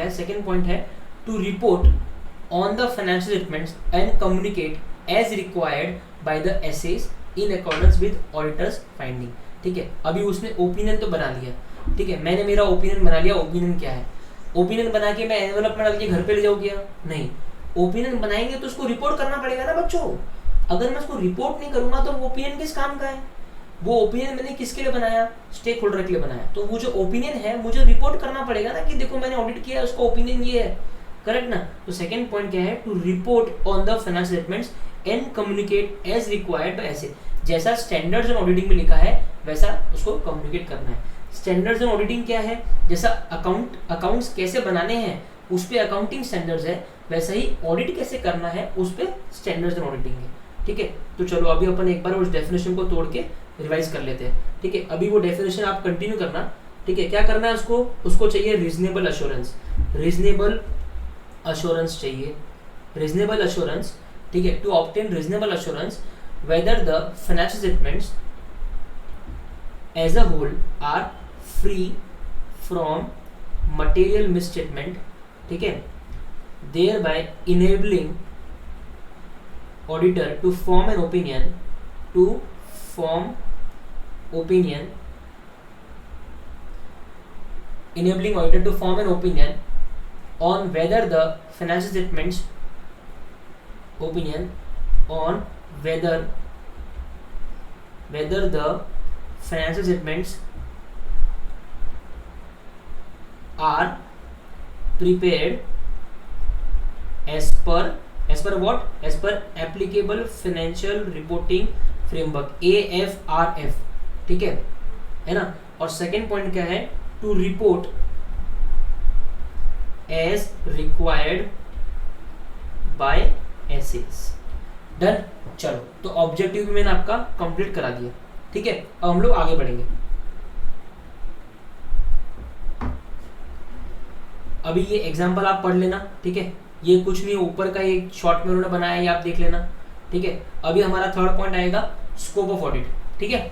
सेकंड पॉइंट है to report on the financial statements and communicate as required by the SAs in accordance with auditor's finding, ठीक है। अभी उसने ओपिनियन तो बना लिया, ठीक है, मैंने मेरा ओपिनियन बना लिया। ओपिनियन क्या है? ओपिनियन बना के मैं एनवेलप में डाल के घर पे ले जाऊँ क्या? नहीं, ओपिनियन बनाएंगे तो उसको रिपोर्ट करना पड़ेगा ना बच्चों। अगर मैं उसको रिपोर्ट नहीं करूंगा तो वो ओपिनियन किस काम का है? वो ओपिनियन मैंने किसके लिए बनाया? स्टेक होल्डर के लिए बनाया। तो वो जो ओपिनियन है मुझे रिपोर्ट करना पड़ेगा ना कि देखो मैंने ऑडिट किया, उसका ओपिनियन ये है, करेक्ट ना। तो सेकंड पॉइंट क्या है? To report on the financial statements and communicate as required by SAs, जैसा स्टैंडर्ड्स इन ऑडिटिंग में लिखा है वैसा उसको कम्युनिकेट करना है। स्टैंडर्ड्स इन ऑडिटिंग क्या है? जैसा अकाउंट्स कैसे बनाने हैं उस पे अकाउंटिंग स्टैंडर्ड्स है, वैसा ही ऑडिट कैसे करना है उस पे स्टैंडर्ड्स इन ऑडिटिंग है, ठीक है। तो चलो अभी अपन एक बार उस डेफिनेशन को तोड़ के रिवाइज कर लेते हैं, ठीक है। अभी वो डेफिनेशन आप कंटिन्यू करना, ठीक है। क्या करना है उसको चाहिए रीजनेबल अश्योरेंस, चाहिए रीजनेबल अश्योरेंस, ठीक है। To obtain reasonable assurance whether the financial statements as a whole are free from material misstatement, ठीक है, thereby enabling auditor to form an opinion, enabling auditor to form an opinion on whether the financial statements are prepared as per what? As per applicable financial reporting framework, AFRF, ठीक है ना। और second point क्या है? To report as required by SAs. Done. चलो तो objective भी मैंने आपका कंप्लीट करा दिया, ठीक है। अब हम लोग आगे बढ़ेंगे। अभी ये एग्जांपल आप पढ़ लेना, ठीक है। ये कुछ नहीं, ऊपर का एक शॉर्ट में उन्होंने बनाया, ये आप देख लेना, ठीक है। अभी हमारा थर्ड पॉइंट आएगा स्कोप ऑफ ऑडिट, ठीक है।